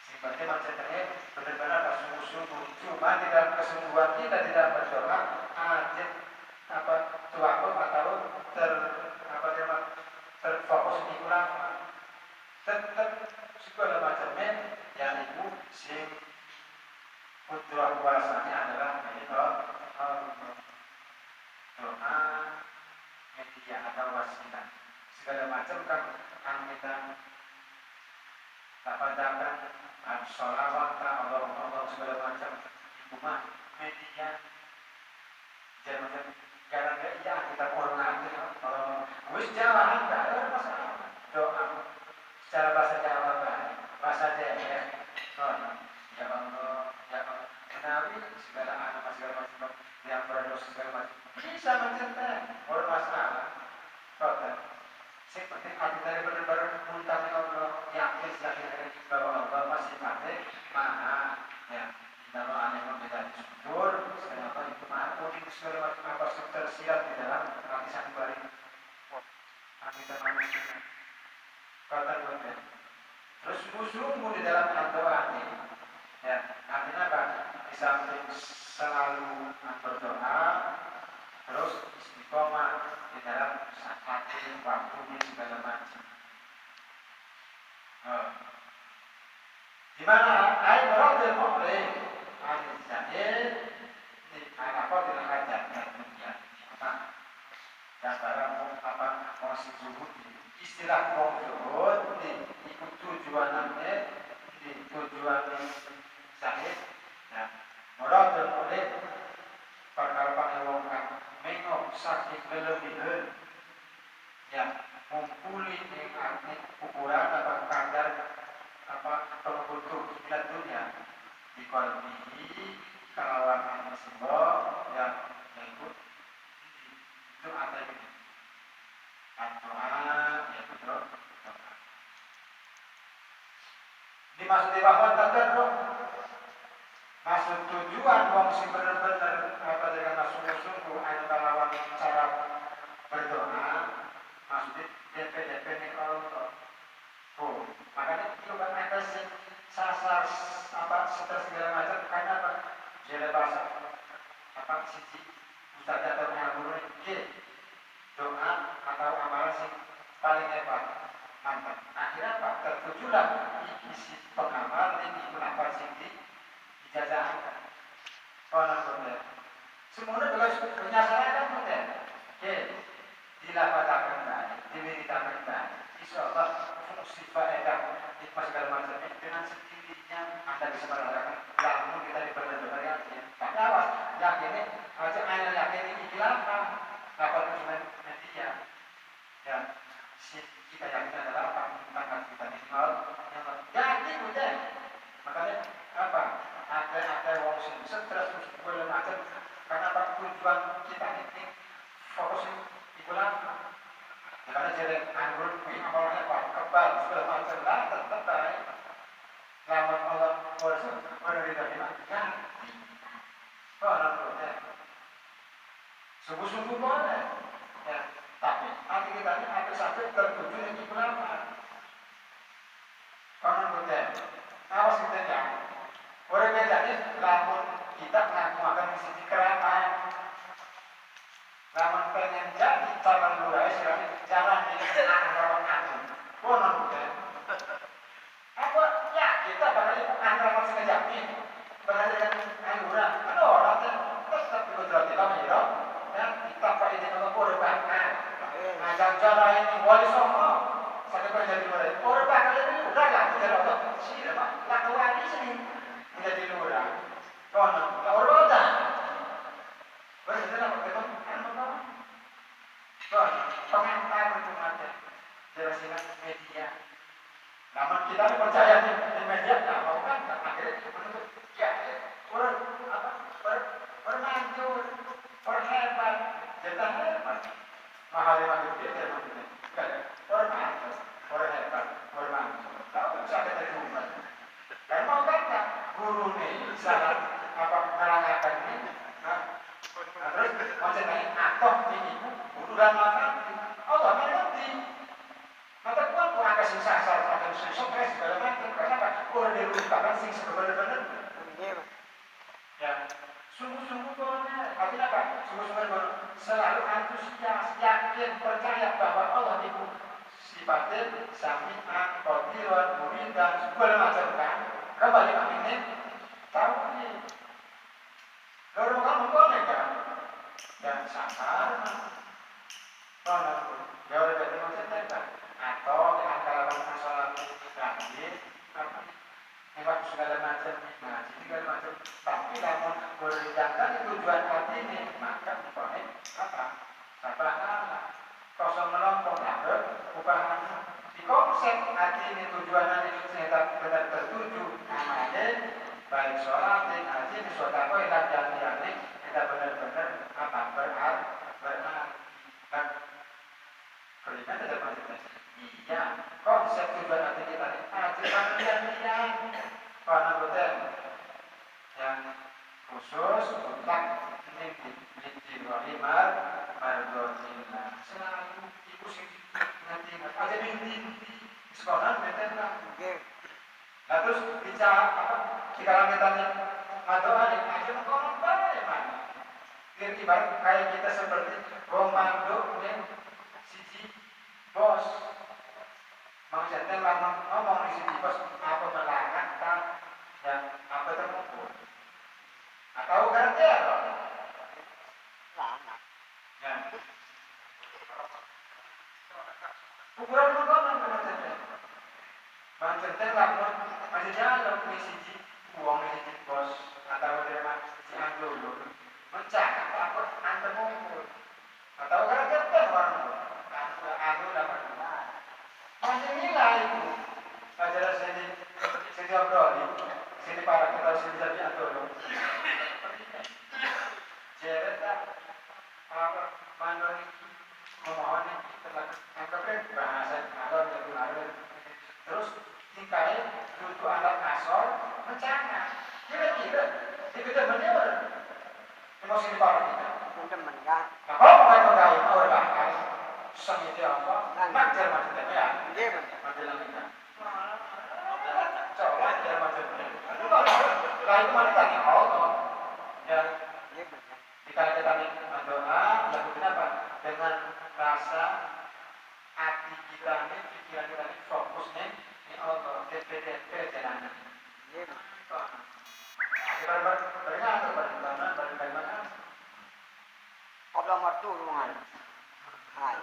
sifatnya maksudnya benar-benar sungguh-sungguh cuma di dalam kesungguhan kita tidak berdoa aja apa tuakut atau terfokus di kurang tetap segala macamnya yang itu sing putra kuasanya adalah doa media atau wasilah segala macam kan kita dapat sholawat Allah segala macam itu mah media jangan gara-gara iya kita corona kalau wis jalan nggak ada masalah doa secara bahasa Jawa bahasa Jawa ya Allah ya Allah menawi segala macam yang berdosa segala macam bisa menceritakan orang masalah kota sing penting hati dari benar-benar muntah Allah yakin bahwa Allah masih pakai maha ya kalau aneh membeda syukur kenapa itu maha mungkin segala macam apa tersirat di dalam hati sanubari kita manusia kota kota terus sungguh di dalam doa ini ya artinya apa di samping selalu berdoa terus istiqomah di dalam hati waktunya segala macam di mana air berodil mu'lim air jahil di anakot tidak hajat dan barang apa masih zuhud istilah wong zuhud ikut tujuannya di tujuan zahid ya berodil mu'lim perkara wong kang mengok sakit berlebihan yang ngumpuli dengan ukuran apa kadar apa pengukur sembilan dunia di kolbi kalawan sebuah yang ikut itu ada ini doa yaitu doa dimaksud bahwa tadarruk maksud tujuan wong sing bener-bener apa dengan sungguh-sungguh anu kalawan cara berdoa maksudnya DP nih kalau makanya itu kan ada sasar apa segala macam karena apa jadi bahasa apa sisi ustaz atau guru doa atau amalan sing paling hebat mantap akhirnya apa tertujulah isi pengamal ini kenapa sing dijajahkan orang benar semuanya kalau penyasarakan benar dilapatakan baik diberitakan baik insyaallah fungsi faedah hikmah segala macam dengan sendirinya Anda bisa merasakan lalu kita diperdengar yakin tapi awas yakin aja aina yakin ini khilafah dapat cuma media dan kita yakin adalah apa tentang kita nikmal yakin udah makanya apa ada wong sing stres segala macam karena apa tujuan kita ini fokusin ikulah karena jadi anggur amalnya pak kebal segala macam lah tetap baik lama Allah bosan orang diterima kan orang boleh sungguh-sungguh boleh ya tapi hati kita ini hati sakit tertuju yang ikulah orang boleh awas kita jangan orang jadi lamun kita ngaku akan mesti keramat lamun pengen jadi calon lurah istilahnya jalan dengan anggaran aku konon bukan apa ya kita bakal ikut anggaran sekejap ini bakal dengan angguran ada orang yang tetap ikut roti kami ya kita pakai dengan korban ngajak jalan ini wali songo sampai menjadi lurah korban ini udah lah menjadi Allah sih pak lakukan ini sini menjadi lurah konon korban berarti apa betul pengantar itu ada jelaskan media. Namun kita percaya di media nggak mau kan akhirnya menuntut ya orang apa bermanjur berhebat jadi hebat mahal dia maksudnya bermanjur berhebat bermanjur tahu saya dari rumah dan mau kata guru nih salah apa menerangkan ini terus macam ini atoh ini udah makan Allah mengerti maka kuat aku akan sasar akan stres segala macam karena apa orang dirupakan sing sebenarnya ya sungguh-sungguh boleh tapi apa sungguh-sungguh boleh selalu antusias yakin percaya bahwa Allah itu sifatnya sami'an qadiran muridan segala macam kan kembali ini tahu ini kalau kamu boleh kan dan sabar berhidangkan tujuan hati ini, maka umpamanya apa? Sabahala. Kosong melompong lah, upahan. Di konsep hati ini tujuan ini ternyata benar tertuju, namanya baik sholat, haji, sodako, dan kita benar-benar apa? Berarti. Beriman tidak maksudnya. Iya, konsep tujuan hati kita ini haji penelitian. Karena betul yang khusus untuk ini rohimar mardotina selalu ibu sih nanti aja binti sekolah betul lah. Nah terus bicara apa? Jika kita tanya doa ini aja mengkorban bagaimana? Ibarat kayak kita seperti komando dan siji bos. Maksudnya ngomong di sini bos apa melarang tak yang apa terpukul atau garder ya ukuran mengkonon maksudnya lamun masih jalan misi uang misi bos atau terima si dulu mencakap apa anda mengukur atau garder orang anu dapat masih nilai itu ajaran sini obroli sini para kita sini jadi atau jadi tak apa mandori memohon telah angkatnya bahasa alor dan alor terus tingkai untuk alat kasor mencana kira-kira itu temennya emosi para kita nah kalau mereka gaya awal bahkan sang itu apa najar macamnya ya macam kita coba najar macamnya lain itu mana tanya ya kita tanya doa lalu kenapa dengan rasa hati kita ini pikiran kita ini fokusnya ini Allah perjalanan bagaimana bagaimana Oblo mertu ruangan. Hai.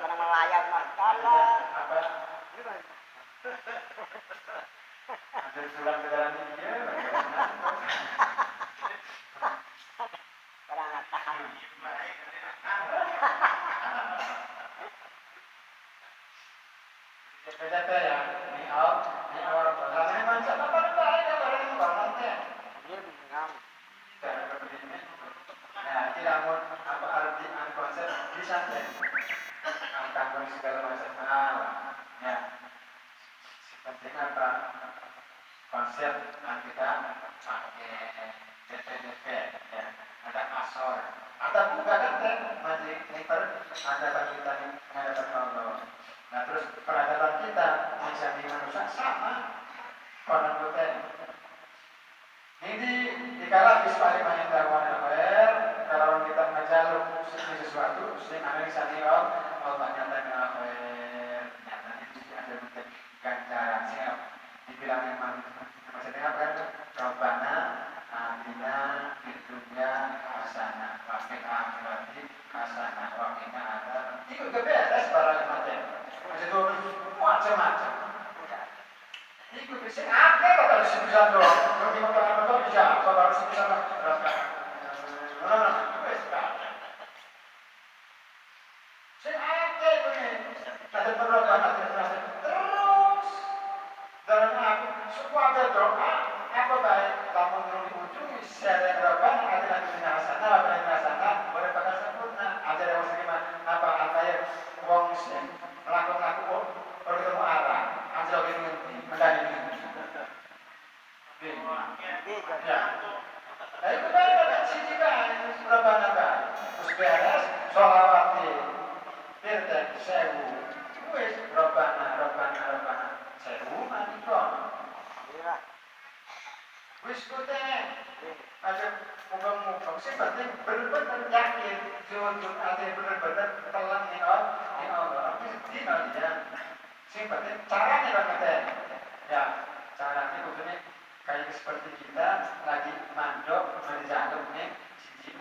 Karena melayat masalah. apa ada surat kendaraan ini ya Karena tahan. beda ya ini orang ini macam apa baik orang ini bangunnya Dia bilang. cara begini nah tidak mau apa arti konsep bisa deh angkatan segala macam ya penting apa konsep yang kita pakai DP ya ada asor atau bukan kan masih niper ada kita menghadapan Allah nah terus peradaban kita menjadi manusia sama konon buten ini dikala bispari menyendawan akhir kalau kita ngejaluk sesuatu sing ada di sana Allah nyata akhir nyata itu ada bentuk ganjaran sih dibilang memang maksudnya apa kan Rabbana atina fid dunya hasanah wa fil akhirati hasanah wa qina adzabannar itu beres barang macam macam itu bisa ada kata bisa doang kalau kita apa bisa kalau harus bisa rasakan saya ada itu nih ada beberapa terus dan aku suku ada doa apa baik lamun turun di ujung saya berapa ada lagi minasana apa yang minasana boleh pakai sempurna ada yang muslim apa ya wong sing melakukan kalau ketemu arah ada lagi ngerti mendani ya nah itu baik ada sini kan berapa naga terus beres sholawati birten sewu wis robbana sewu manikon wis kuteng ada muka-muka sih penting benar-benar yakin jujur ada benar-benar telan nih Allah ini dia sih penting caranya banget ya caranya khususnya kayak seperti kita lagi mandok menjaluk nih siji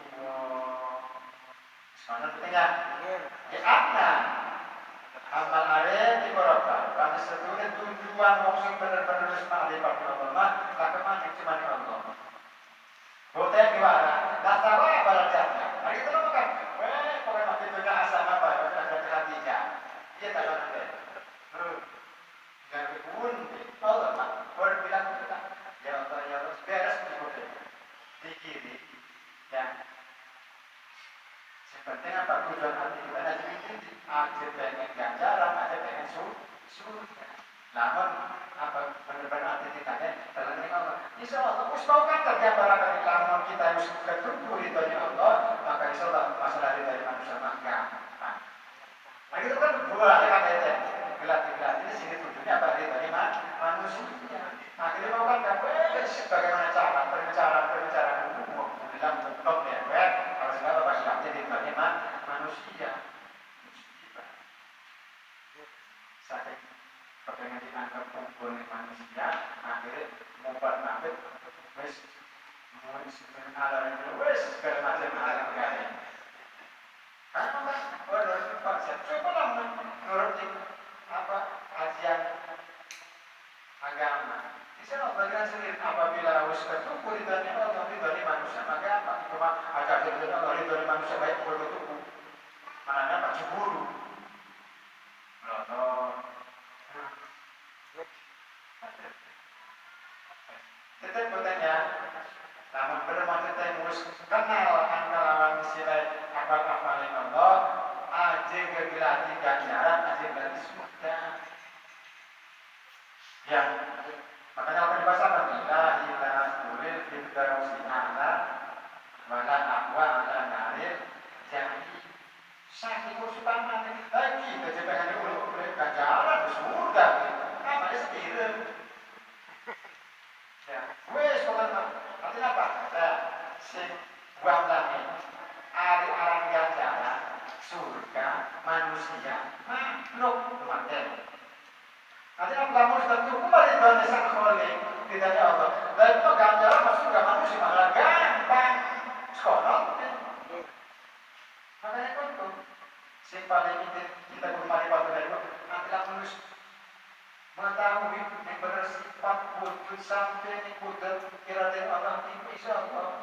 mana pentingnya di akna amal are di koroka karena sebetulnya tujuan wong sing bener-bener wis mari pakai Allah mah lakeman cuma Allah Hotel gimana? Nasabah balasnya. Hari itu lo makan. Pokoknya waktu itu dah asam apa? Ada hatinya. Dia tak tahu nanti. Dan pun Allah mak berbilang kita. Ya Allah beres di hotel. Di kiri. Ya. Sepenting apa tujuan hati kita ada di ada pengen ganjaran, ada pengen surga. Namun apa benar-benar hati kita terlalu Allah. Insya Allah, mau kan kerja barangkali lamun kita harus ketemu ridhonya Allah, maka insya Allah masalah dari manusia maka. Nah itu kan dua kan ya, gelat ini sini tujuannya apa ridhonya manusia. Akhirnya mau kan bagaimana cara hukum dalam bentuk ya, kalau segala pasti ridhonya manusia. Sakit kepengen dianggap unggul manusia, akhirnya membuat nafit, wes wes segala macam alam kaya. Karena kan menurut konsep, coba menurut apa ajian agama. Di sana bagian sendiri apabila harus bertumbuh di dalam Allah, di dalam manusia, maka apa? Cuma ada di dalam manusia baik bertumbuh. Mana apa cemburu. Kita bertanya, namun bermata kita harus kenal antara silai apa-apa yang Allah, aja kegelati ganjaran, aja kegelati surga. Ya, makanya apa dibahasakan? Ilahi tulil firdausi ala wala aqwa ala narir jadi sakit usutan nanti lagi kejebakan oleh ganjaran surga. Namanya setirem. Ya, wes pokoknya artinya apa? Sing buang lagi arang ganjaran surga manusia makhluk materi. Artinya kamu sudah cukup dari dunia sang kholik tidak ada Allah. Dan itu ganjaran masuk surga manusia malah gampang. Sekolah. Makanya kan tuh sing paling kita kembali pada dari adalah manusia mengetahui yang bersifat wujud sampai di kudrat kira-kira Allah itu insya Allah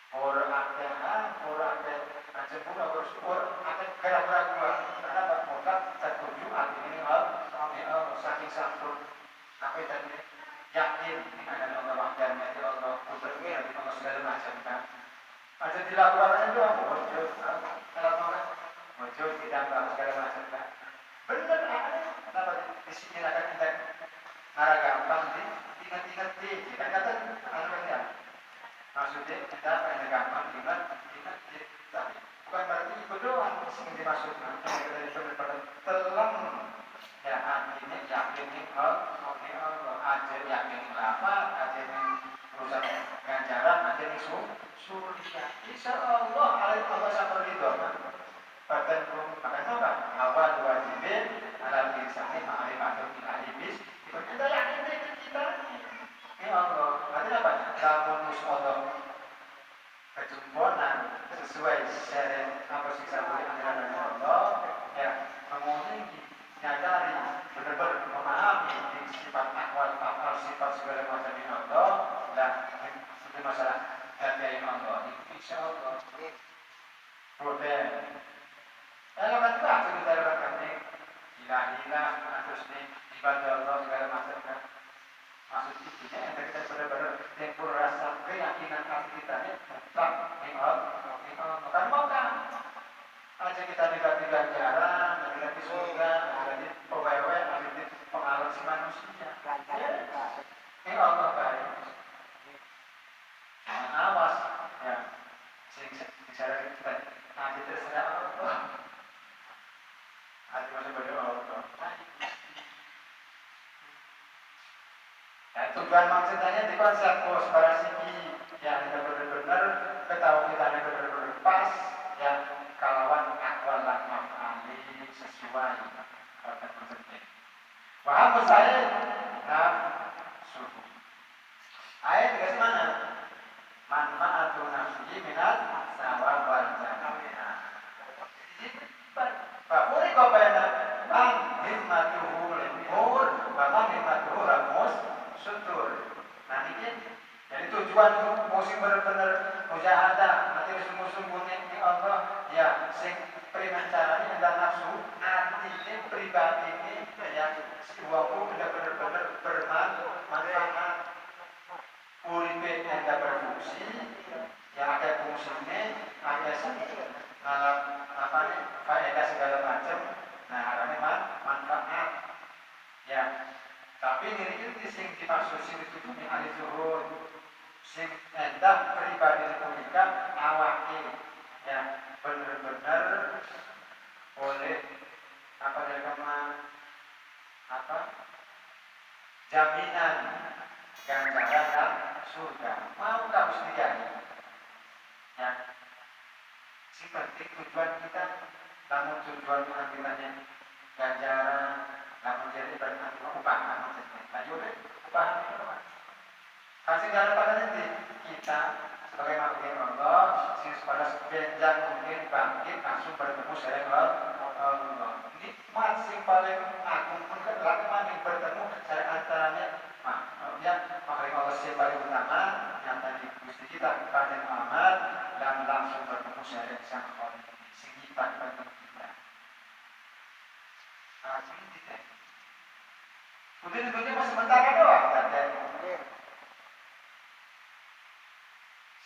orang ada cemburu bersyukur ada gara-gara gua karena bak muka tertuju arti ini Allah saking santun apa tadi yakin ada Allah wahdanya di Allah kudratnya di Allah segala macam kan ada dilakukan itu wujud wujud tidak segala macam kan benar ada kenapa di sini akan kita nara gampang ingat-ingat kita kata ya maksudnya kita pengen gampang ingat tapi bukan berarti itu doang yang dimaksudkan dari benar-benar telang ya artinya yakin Allah aja yakin apa aja urusan ganjaran aja surga insya Allah Allah sama ridho Badan makanya apa? Awal wajibin alam insani ma'rifatul ilahibis itu kita yakin dengan kita ya Allah artinya apa? Lamun Allah kejumponan sesuai syariat apa siksa boleh ajaran Allah ya mengulangi nyadari benar-benar memahami sifat akwal afal sifat segala macam in Allah dan itu masalah hati Allah insya Allah problem kalau kan juga aku kita lakukan ini ilah terus nih ibadah Allah segala macam kan maksud intinya yang kita benar-benar tempur rasa keyakinan hati kita ini tetap bukan mau kan aja kita dikasih ganjaran dikasih surga dikasih pegawai dikasih pengalaman si manusia ini Allah baik jangan awas ya bicara kita nanti terserah Allah hati masih berdoa Allah. Nah, tujuan maksudnya di konsep kosparasiki yang benar-benar ketahui kita yang benar-benar pas yang kalawan akwal lan maf'ali sesuai dengan konsepnya. Paham saya? Nah, suhu. Ayat di mana? Manfaatun nafsi minat sawab wal jannah. Fakuri kau bayar man himmatuhu lemur, bahkan himmatuhu ramus sutur. Nah ini jadi jaminan ganjaran dan surga. Mau kamu sendiri ya. Si penting tujuan kita, namun tujuan kita ganjaran, namun jadi berarti upah, lanjut upah itu. Kasih jalan pada nanti kita sebagai makhluk Allah, pada sebenjak mungkin bangkit langsung bertemu dengan Allah. Ini masih paling agung pun kan bertemu saya antaranya ya makhluk Allah yang paling utama yang tadi Gusti kita paling amat dan langsung bertemu dengan sang Allah. Kita bertemu kita. Ini tidak. Udah sementara doang tadi.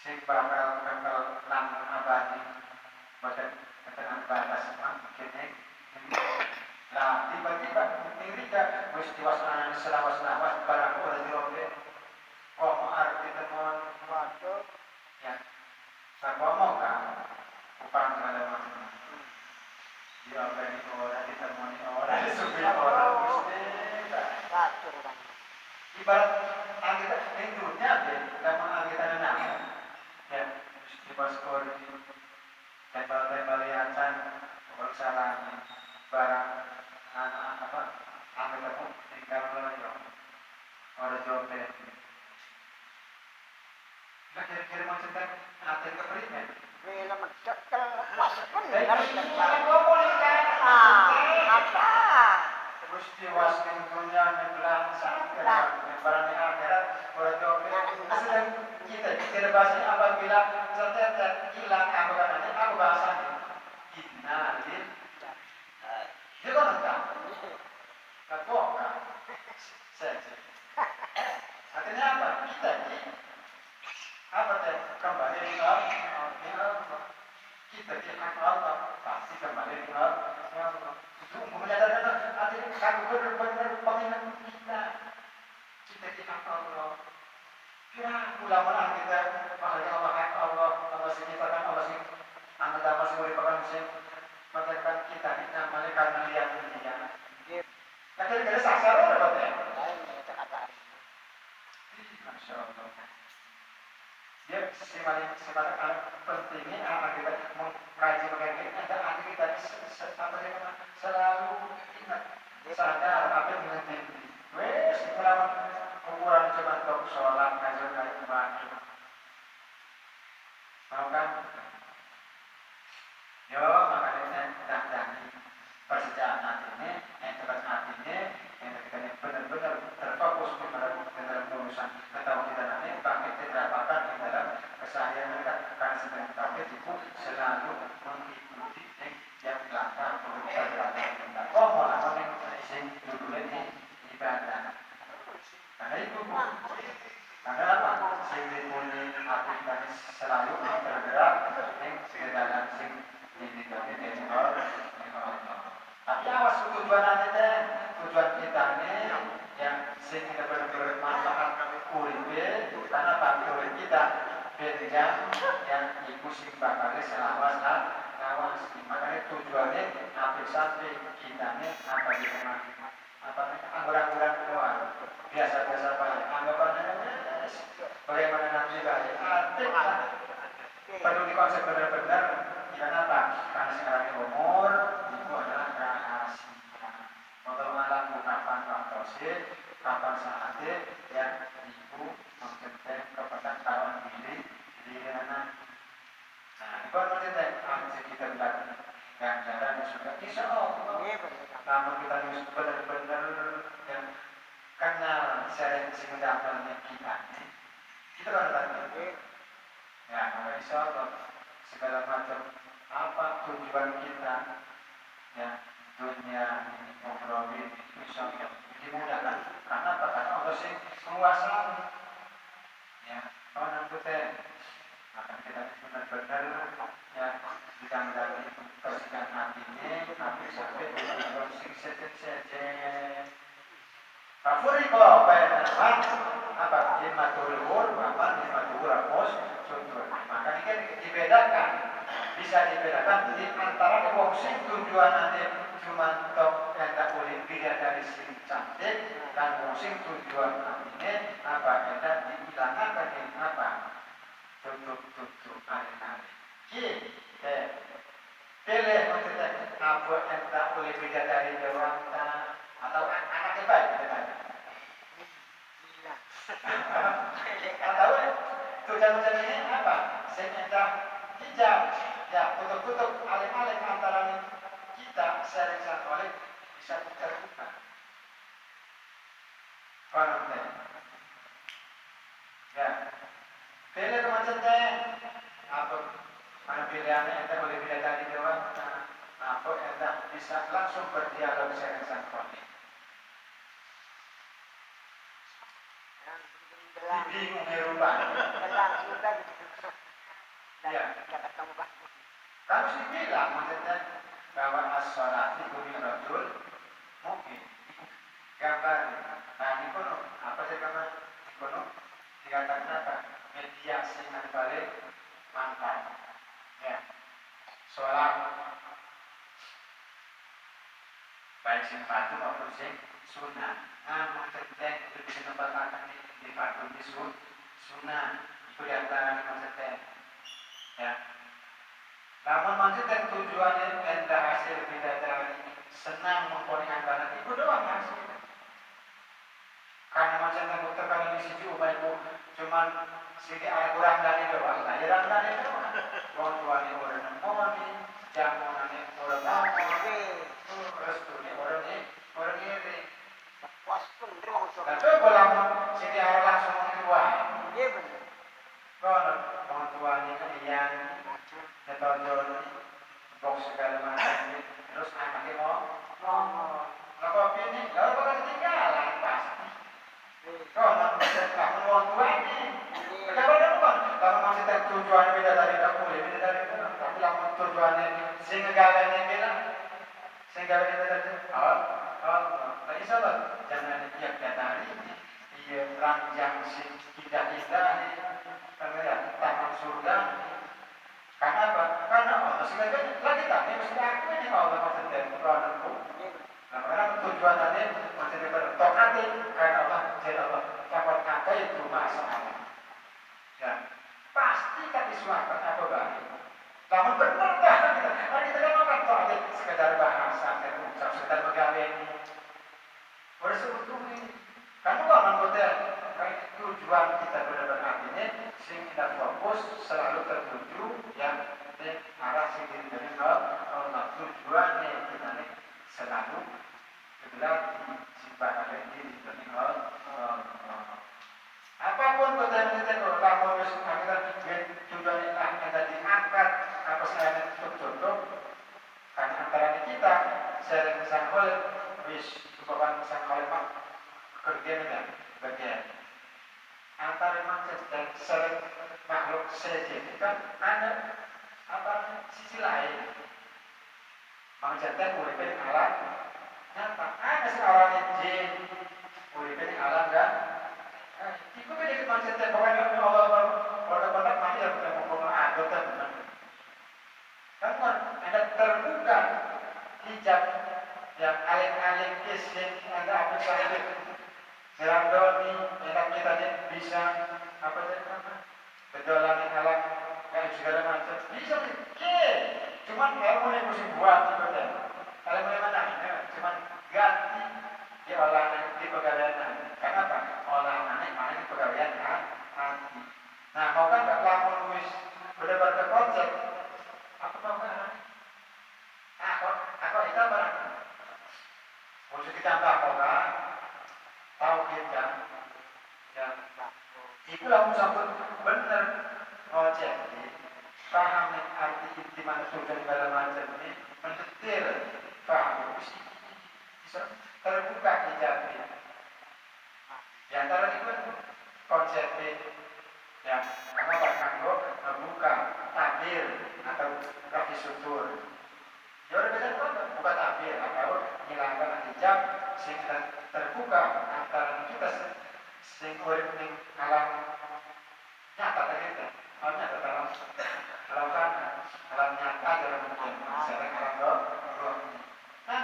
Si bakal langsung abadi badan dengan batas makanya nah tiba-tiba ini kan mesti wasana selawas barang udah dirobe mau arti temuan waktu ya saya mau kan upang segala macam diobeni orang ditemui orang disuruh orang mesti ibarat kita ini dunia deh lama kita nenang ya di paspor tempel-tempel yayasan persalahnya barang anak apa ambil temu tinggal loyo orang jombet nah kira-kira maksudnya ada keperimen Bila mencekel pas pun apa terus diwasning dunia nebelangsa barang yang akhirat orang jombet sedang kita bahasanya apabila ternyata hilang apa bahasanya innalil dia kan enggak katoka saja artinya apa kita ini apa teh kembali ke Allah kita di hak Allah pasti kembali ke Allah itu menyadarkan artinya kamu benar-benar pengingat kita di hak Allah. Ya, ulama kita makanya Allah sekitarkan Allah sih anda masih merupakan musim mengatakan kita namanya karena lihat dia. Nah, kira-kira sasar apa ya? Masya Allah. Dia sifatnya pentingnya apa kita mengkaji mengenai ada arti kita selalu ingat sadar apa yang menjadi. Wes selama ukuran cuma untuk sholat ngajar dari kembali. Mau kan? Yo makanya kita jadi persediaan hatinya, yang tepat hatinya, yang kita benar-benar terfokus dalam urusan atau kita nanti bangkit diterapkan di dalam keseharian mereka karena sedang bangkit itu selalu mengikuti yang belakang kita. Oh malah yang dulu ini ibadah. Karena itu karena apa? Sehingga punya hati kita selalu bergerak di dalam ini dari Allah. Tapi awas tujuan kita ini yang sehingga bermanfaat uripe karena bagi urip kita benjang yang ibu bakal selawas lawas. Makanya tujuannya apik sampai kita ini apa di rumah apa angguran-angguran doang biasa-biasa banyak anggapannya bagaimana nanti baik artik lah perlu dikonsep benar-benar kenapa? Karena sekarang ini umur itu adalah rahasia kalau malam kapan waktu kapan saatnya yang ibu mencintai kepada kawan diri anak nah itu mencintai aja kita belajar ganjaran juga insya Allah namun kita harus benar-benar yang kenal saya sebenarnya kita kan tadi ya maka insya Allah segala macam apa tujuan kita ya dunia ini ukhrawi insya Allah dimudahkan karena apa karena Allah sih kuasa ya kalau nanti akan kita benar-benar ya ditanggapi persikan hatinya tapi sampai bersih saja Fafuriko bainaman apa himatul urbaman himatul ramus suntur maka ini kan dibedakan bisa dibedakan di antara wong sing tujuan nanti cuma tok hendak boleh pilihan dari sing cantik dan sing tujuan amine apa hendak dihilangkan dengan apa tutup alih-alih pilih maksudnya apa hendak boleh beda dari dewasa atau anak baik gitu kan atau tujuan ini apa sing hendak hijab ya tutup alih-alih antara kita sharing oleh bisa terbuka. Paham tak? Ya. Pilih macam apa? Mana pilihannya ente boleh pilih dari dewan. Apa ente bisa langsung berdialog sharing oleh. Bingung di rumah. Ya. Harus dibilang maksudnya bahwa as-sholat itu rajul mungkin gambar ini kono apa sih gambar kono dikatakan apa mediasi yang balik mantan ya sholat baik sing fardu maupun sing sunnah maksudnya itu bisa menempatkan di fardu di sunnah itu diantara maksudnya ya. Namun maksudnya tujuannya enda hasil bidadari senang mempunyai anak itu doang hasilnya. Karena macam dokter kalau di situ itu cuman sedikit ada kurang dari doang, nah kurang dari doang. Orang tuanya orang nemoni, jamuannya orang nemoni, restunya orang ini. Tapi kalau sedikit ada langsung tua, iya benar. Kalau orang tuanya kalian ngetonton box segala macam terus anaknya mau apa ini lalu bakal ketinggalan pasti kalau orang tua ini kenapa kalau masih tujuan beda dari beda dari tapi lamun tujuannya sehingga galanya bilang sehingga beda dari lagi sahabat jangan tiap hari iya ranjang si indah karena ya taman surga. Karena apa? Karena Allah sebenarnya lagi tadi mesti aku ini Allah maksudnya Tuhanku. Nah, karena tujuannya maksudnya bertokati karena Allah jadi Allah dapat kata itu masalah. Ya, pasti tak disuapkan apa baik. Namun benar dah kita kan makan soalnya sekedar bahasa, sekedar ucap, sekedar pegawai. Boleh sebetulnya. Kamu kalau anggota tujuan kita benar-benar artinya sing kita fokus selalu tertuju yang di arah sing dari Allah tujuannya kita nih selalu kebelah disimpahkan diri dari Allah. Apapun kita kalau harus kita tujuan kita diangkat apa saya tutup karena antara kita sering sangkol wis bukan sangkol mak kerjanya bagian antara manusia dan sering makhluk sejen itu kan ada apa sisi lain manusia itu boleh alam nyata ada seorang jin boleh alam dan itu beda manusia itu pokoknya Allah benar mahir dan mempengaruhi ada kan ada terbuka hijab yang aling-aling yang ada apa saja Serandoni, enak kita bisa apa berjalan alam kayak segala macam bisa cuman ilmu yang mesti buat sebenarnya ilmu yang mana cuman ganti di olahan di pegawaian karena apa olahan ini pegawaian hati nah mau kan gak lamun wis bener-bener konsep apa mau kan aku itu apa mesti kita apa tauhid kan ya itu langsung sambut bener jadi paham nih arti intiman surga segala macam ini mendetil paham bisa terbuka hijabnya di antara itu konsepnya yang karena bahkan membuka tabir atau kaki sutur ya udah beda buka tabir atau menghilangkan hijab sehingga terbuka antara kita sing urip ning alam nyata tadi nyata alam nyata dalam bentuk alam roh nah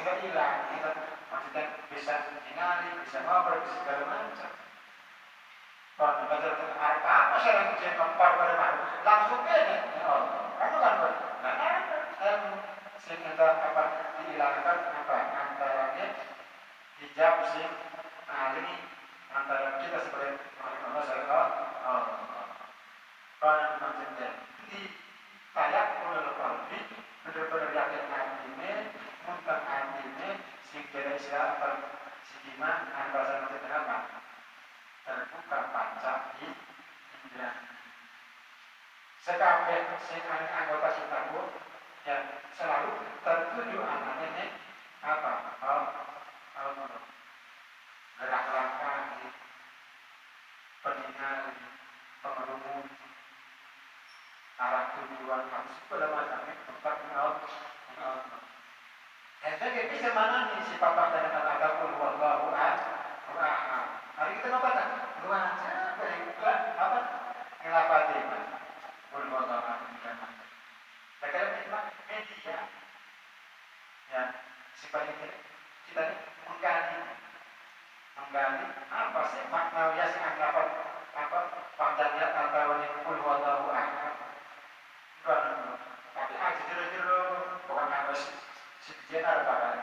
sehingga hilang kita maksudnya bisa ningali, bisa ngobrol, bisa segala macam. Kalau belajar tentang apa saya kerja kempar pada malu langsung ini, kamu kan ber, nah ilmu sehingga apa dihilangkan apa antaranya hijab sih ngalingi antara kita sebagai Allah Subhanahu kalau maksudnya di kayak oleh kalbi benar-benar yakin artinya muntah artinya si kira siapa si gimana antara maksudnya apa terbuka panca indra sekabeh sing anggota kita pun ya selalu tertuju anaknya apa gerak langkah peninggal pengerumun arah tujuan harus pada macamnya tempat saya bisa mana nih si papa dan kata pun wallahu a'lam. Hari kita apa tak? Dua aja, apa? Ngelapati, pun wallahu a'lam. Sekarang kita media, ya, sifatnya kita menggali apa sih makna ya sih anggapan apa panjangnya atau ini pun wallahu a'lam. Tapi aja dulu bukan harus si jenar pada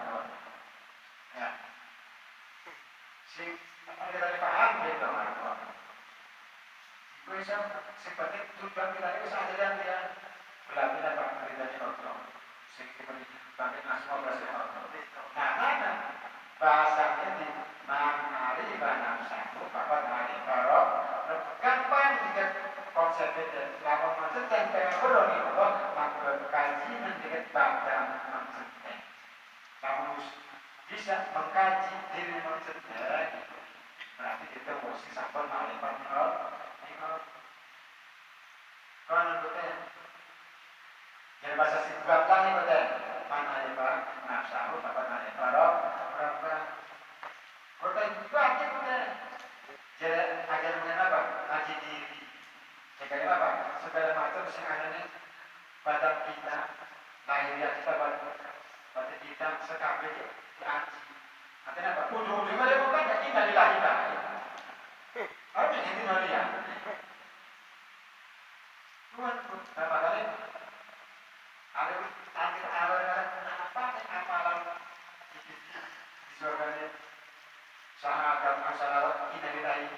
ya si kita paham gitu kan itu bisa seperti tujuan kita itu saja dan dia belajar apa beritanya kontrol seperti bagi asma berasal nah mana bahasanya di hari banam satu papat hari karok gampang jika konsepnya lawan maksud dan beroni Allah maka kaji menjadi badan maksudnya kamu bisa mengkaji diri maksudnya berarti kita mesti sampai malaikat kalau betul jadi bahasa singkat lagi betul mana ya pak nafsu dapat mana parok berapa betul juga betul jadi ajarnya apa ngaji diri jadi apa segala macam yang ada di badan kita lahiriah kita badan kita sekabeh diaji artinya apa ujung-ujungnya dia bukan jadi dari lahiriah harus jadi lahiriah Tuhan berapa kali ada akhir awal apa amalan di surga ini sahabat masalah ini dari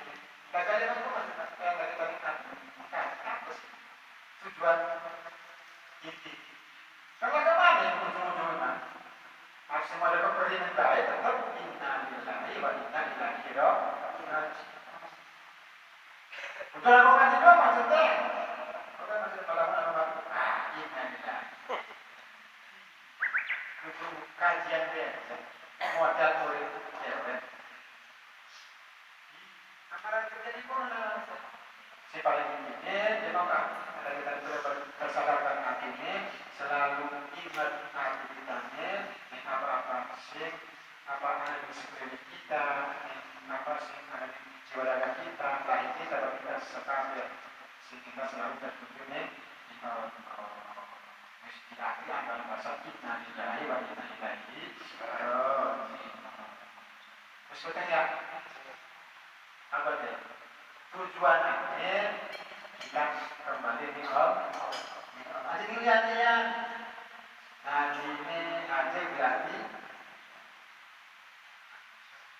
kagak ada apa kayak tadi apa sih tujuan inti kalau kemana yang ujung-ujungnya harus semua ada kepentingan baik tetap inna lillahi wa inna ilaihi raji'un udah lakukan itu maksudnya bukan maksudnya kalau inna lillahi itu kajian dia modal murid ya amalan kerja di mana si paling ini dia maka kita bersadarkan hati ini selalu ingat aktivitasnya apa sih apa ada di sekeliling kita apa sih ada di jiwa raga kita lahir kita dan kita sekalian sehingga selalu tertuju nih mesti antara bahasa kita nilai wa kita nilai terus bertanya apa deh tujuannya kita kembali di aja dilihatnya nah ini aja berarti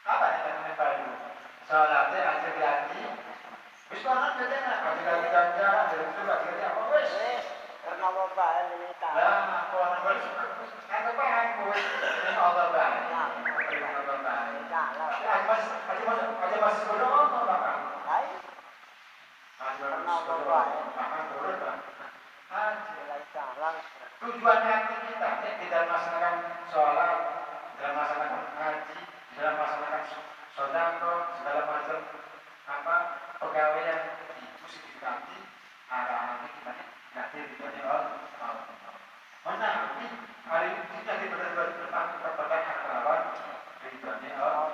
apa yang kita baru soalnya aja berarti wis kono bedanya aja berarti ganjaran dari itu berarti apa wis karena bapak ini tahu lah kono wis kan paham wis ini Allah baik Allah baik aja mas bodoh bapak hai karena bapak mulai sekarang tujuan hati kita di dalam melaksanakan sholat, dalam melaksanakan haji, dalam melaksanakan sodako, segala macam apa pegawaian itu sedikati arah hati kita nanti dibuatnya Allah. Mana ini hari ini kita benar-benar berpercaya lawan dibuatnya Allah.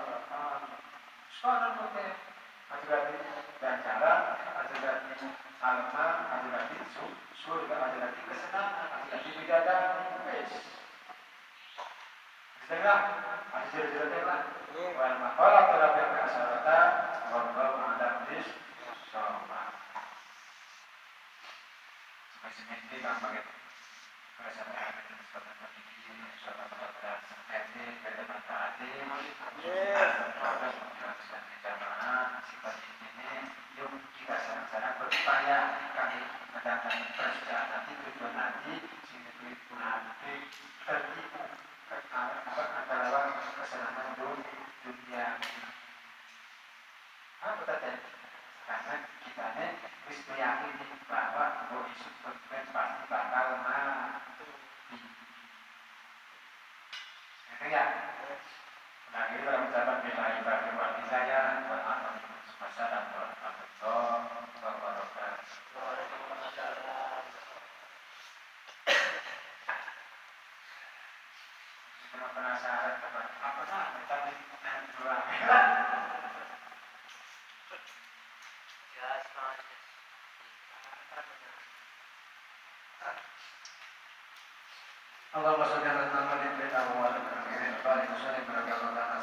Sekarang mungkin ajarati ganjaran, ajarati alma, ajarati surga, ajarati kesenangan, ajarati bidadari, wes. Tengah, masih jero-jero tengah. Iya. Wal maqala terabil kasarata wallahu a'lam bis-shawab. Masih mesti kan pakai perasaan ada di sekolah pendidikan, sekolah pendidikan, sampai pada manfaatnya. Proses menjelaskan jamaah sifat ini, yuk kita sama-sama berupaya kami mendatangi persiapan nanti tujuan nanti sehingga itu nanti tertipu antara kesenangan dunia. Apa tadi? Karena kita ini harus meyakini bahwa isu konsumen pasti bakal mati. Itu ya. Nah, ini dalam ucapan bila ibadah wali saya, buat apa semasa dan buat apa Cuma penasaran apa nah kita dua. Allahumma shalli ala Muhammadin wa ala ali Muhammadin wa barik wa sallim ala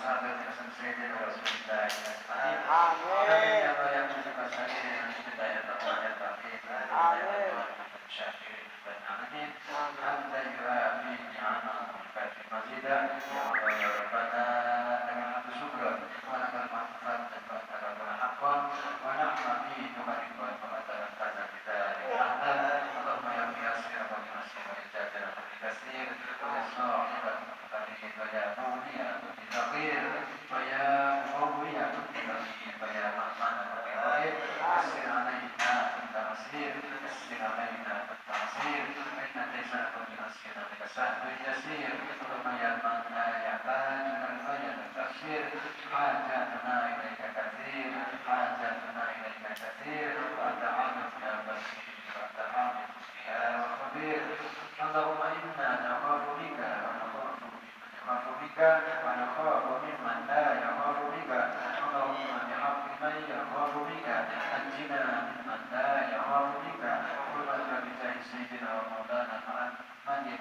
sayyidina sayyidina Rasulillah. Amin. Ya Allah yang kita saling hidayah Allah ya taufiq. Amin. Syakirin dan amin. Alhamdulillah fi ni'amah berkati mazidah. Ya Allah ya Rabbana dengan hati syukur wa lakal manfaat dan barakah wa haqqan wa nahmadi tuharik wa ta'ala kaza kita. Allahumma ya miyasir wa miyasir wa ijazah كثير ويصاحب التقريب ويا مولي التقرير ويا مولي التقرير ويا مهمان التقرير يسر علينا التعسير يسر علينا التعسير إن ليس لكم من أسير لك سهل يسير ثم يا من لا يحتاج من غير التفسير حاجاتنا إليك كثير حاجاتنا إليك كثير وأنت عالم يا بصير وأنت عالم يا خبير اللهم إنا نخاف بك ونخاف ممن لا يخاف بك اللهم بحق من يخاف بك أنجنا ممن لا يخاف بك حرمة بجاه سيدنا ومولانا محمد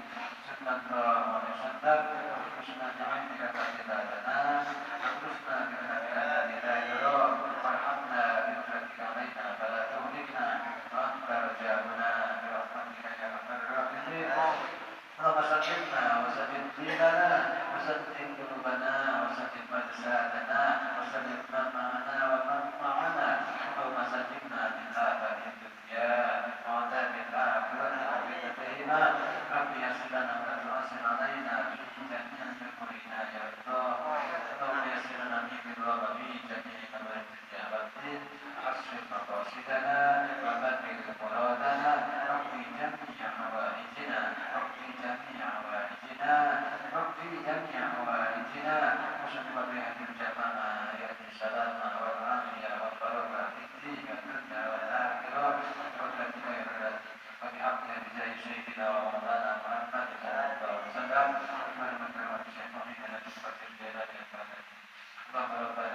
صلى الله عليه وسلم وحسن عندك فإذا تنام وحسن برحمتك لا يرى وارحمنا برحمتك علينا فلا تهلكنا وأنت رجاؤنا برحمتك يا أرحم الراحمين اللهم سلمنا وسلم ديننا وسلم قلوبنا وسلم أجسادنا وسلم من معنا ومن معنا اللهم سلمنا من آفات الدنيا وعذاب الآخرة وفتنتهما رب يسر لنا ولا تؤثر علينا في جميع أمورنا يا الله اللهم يسر لنا من الرضا في جميع أمور الدنيا والدين حسن مقاصدنا وبلغ مرادنا رب جميع حوائجنا ربي جميع حوائجنا وشكر بهذه الجماعة يا السلام والعافية والبركة في الدين والدنيا والآخرة والتي خير التي وبحق بجاه سيدنا ومولانا محمد صلى الله عليه وسلم ونعم الشيخ محمد الذي قد الجلال اللهم ربنا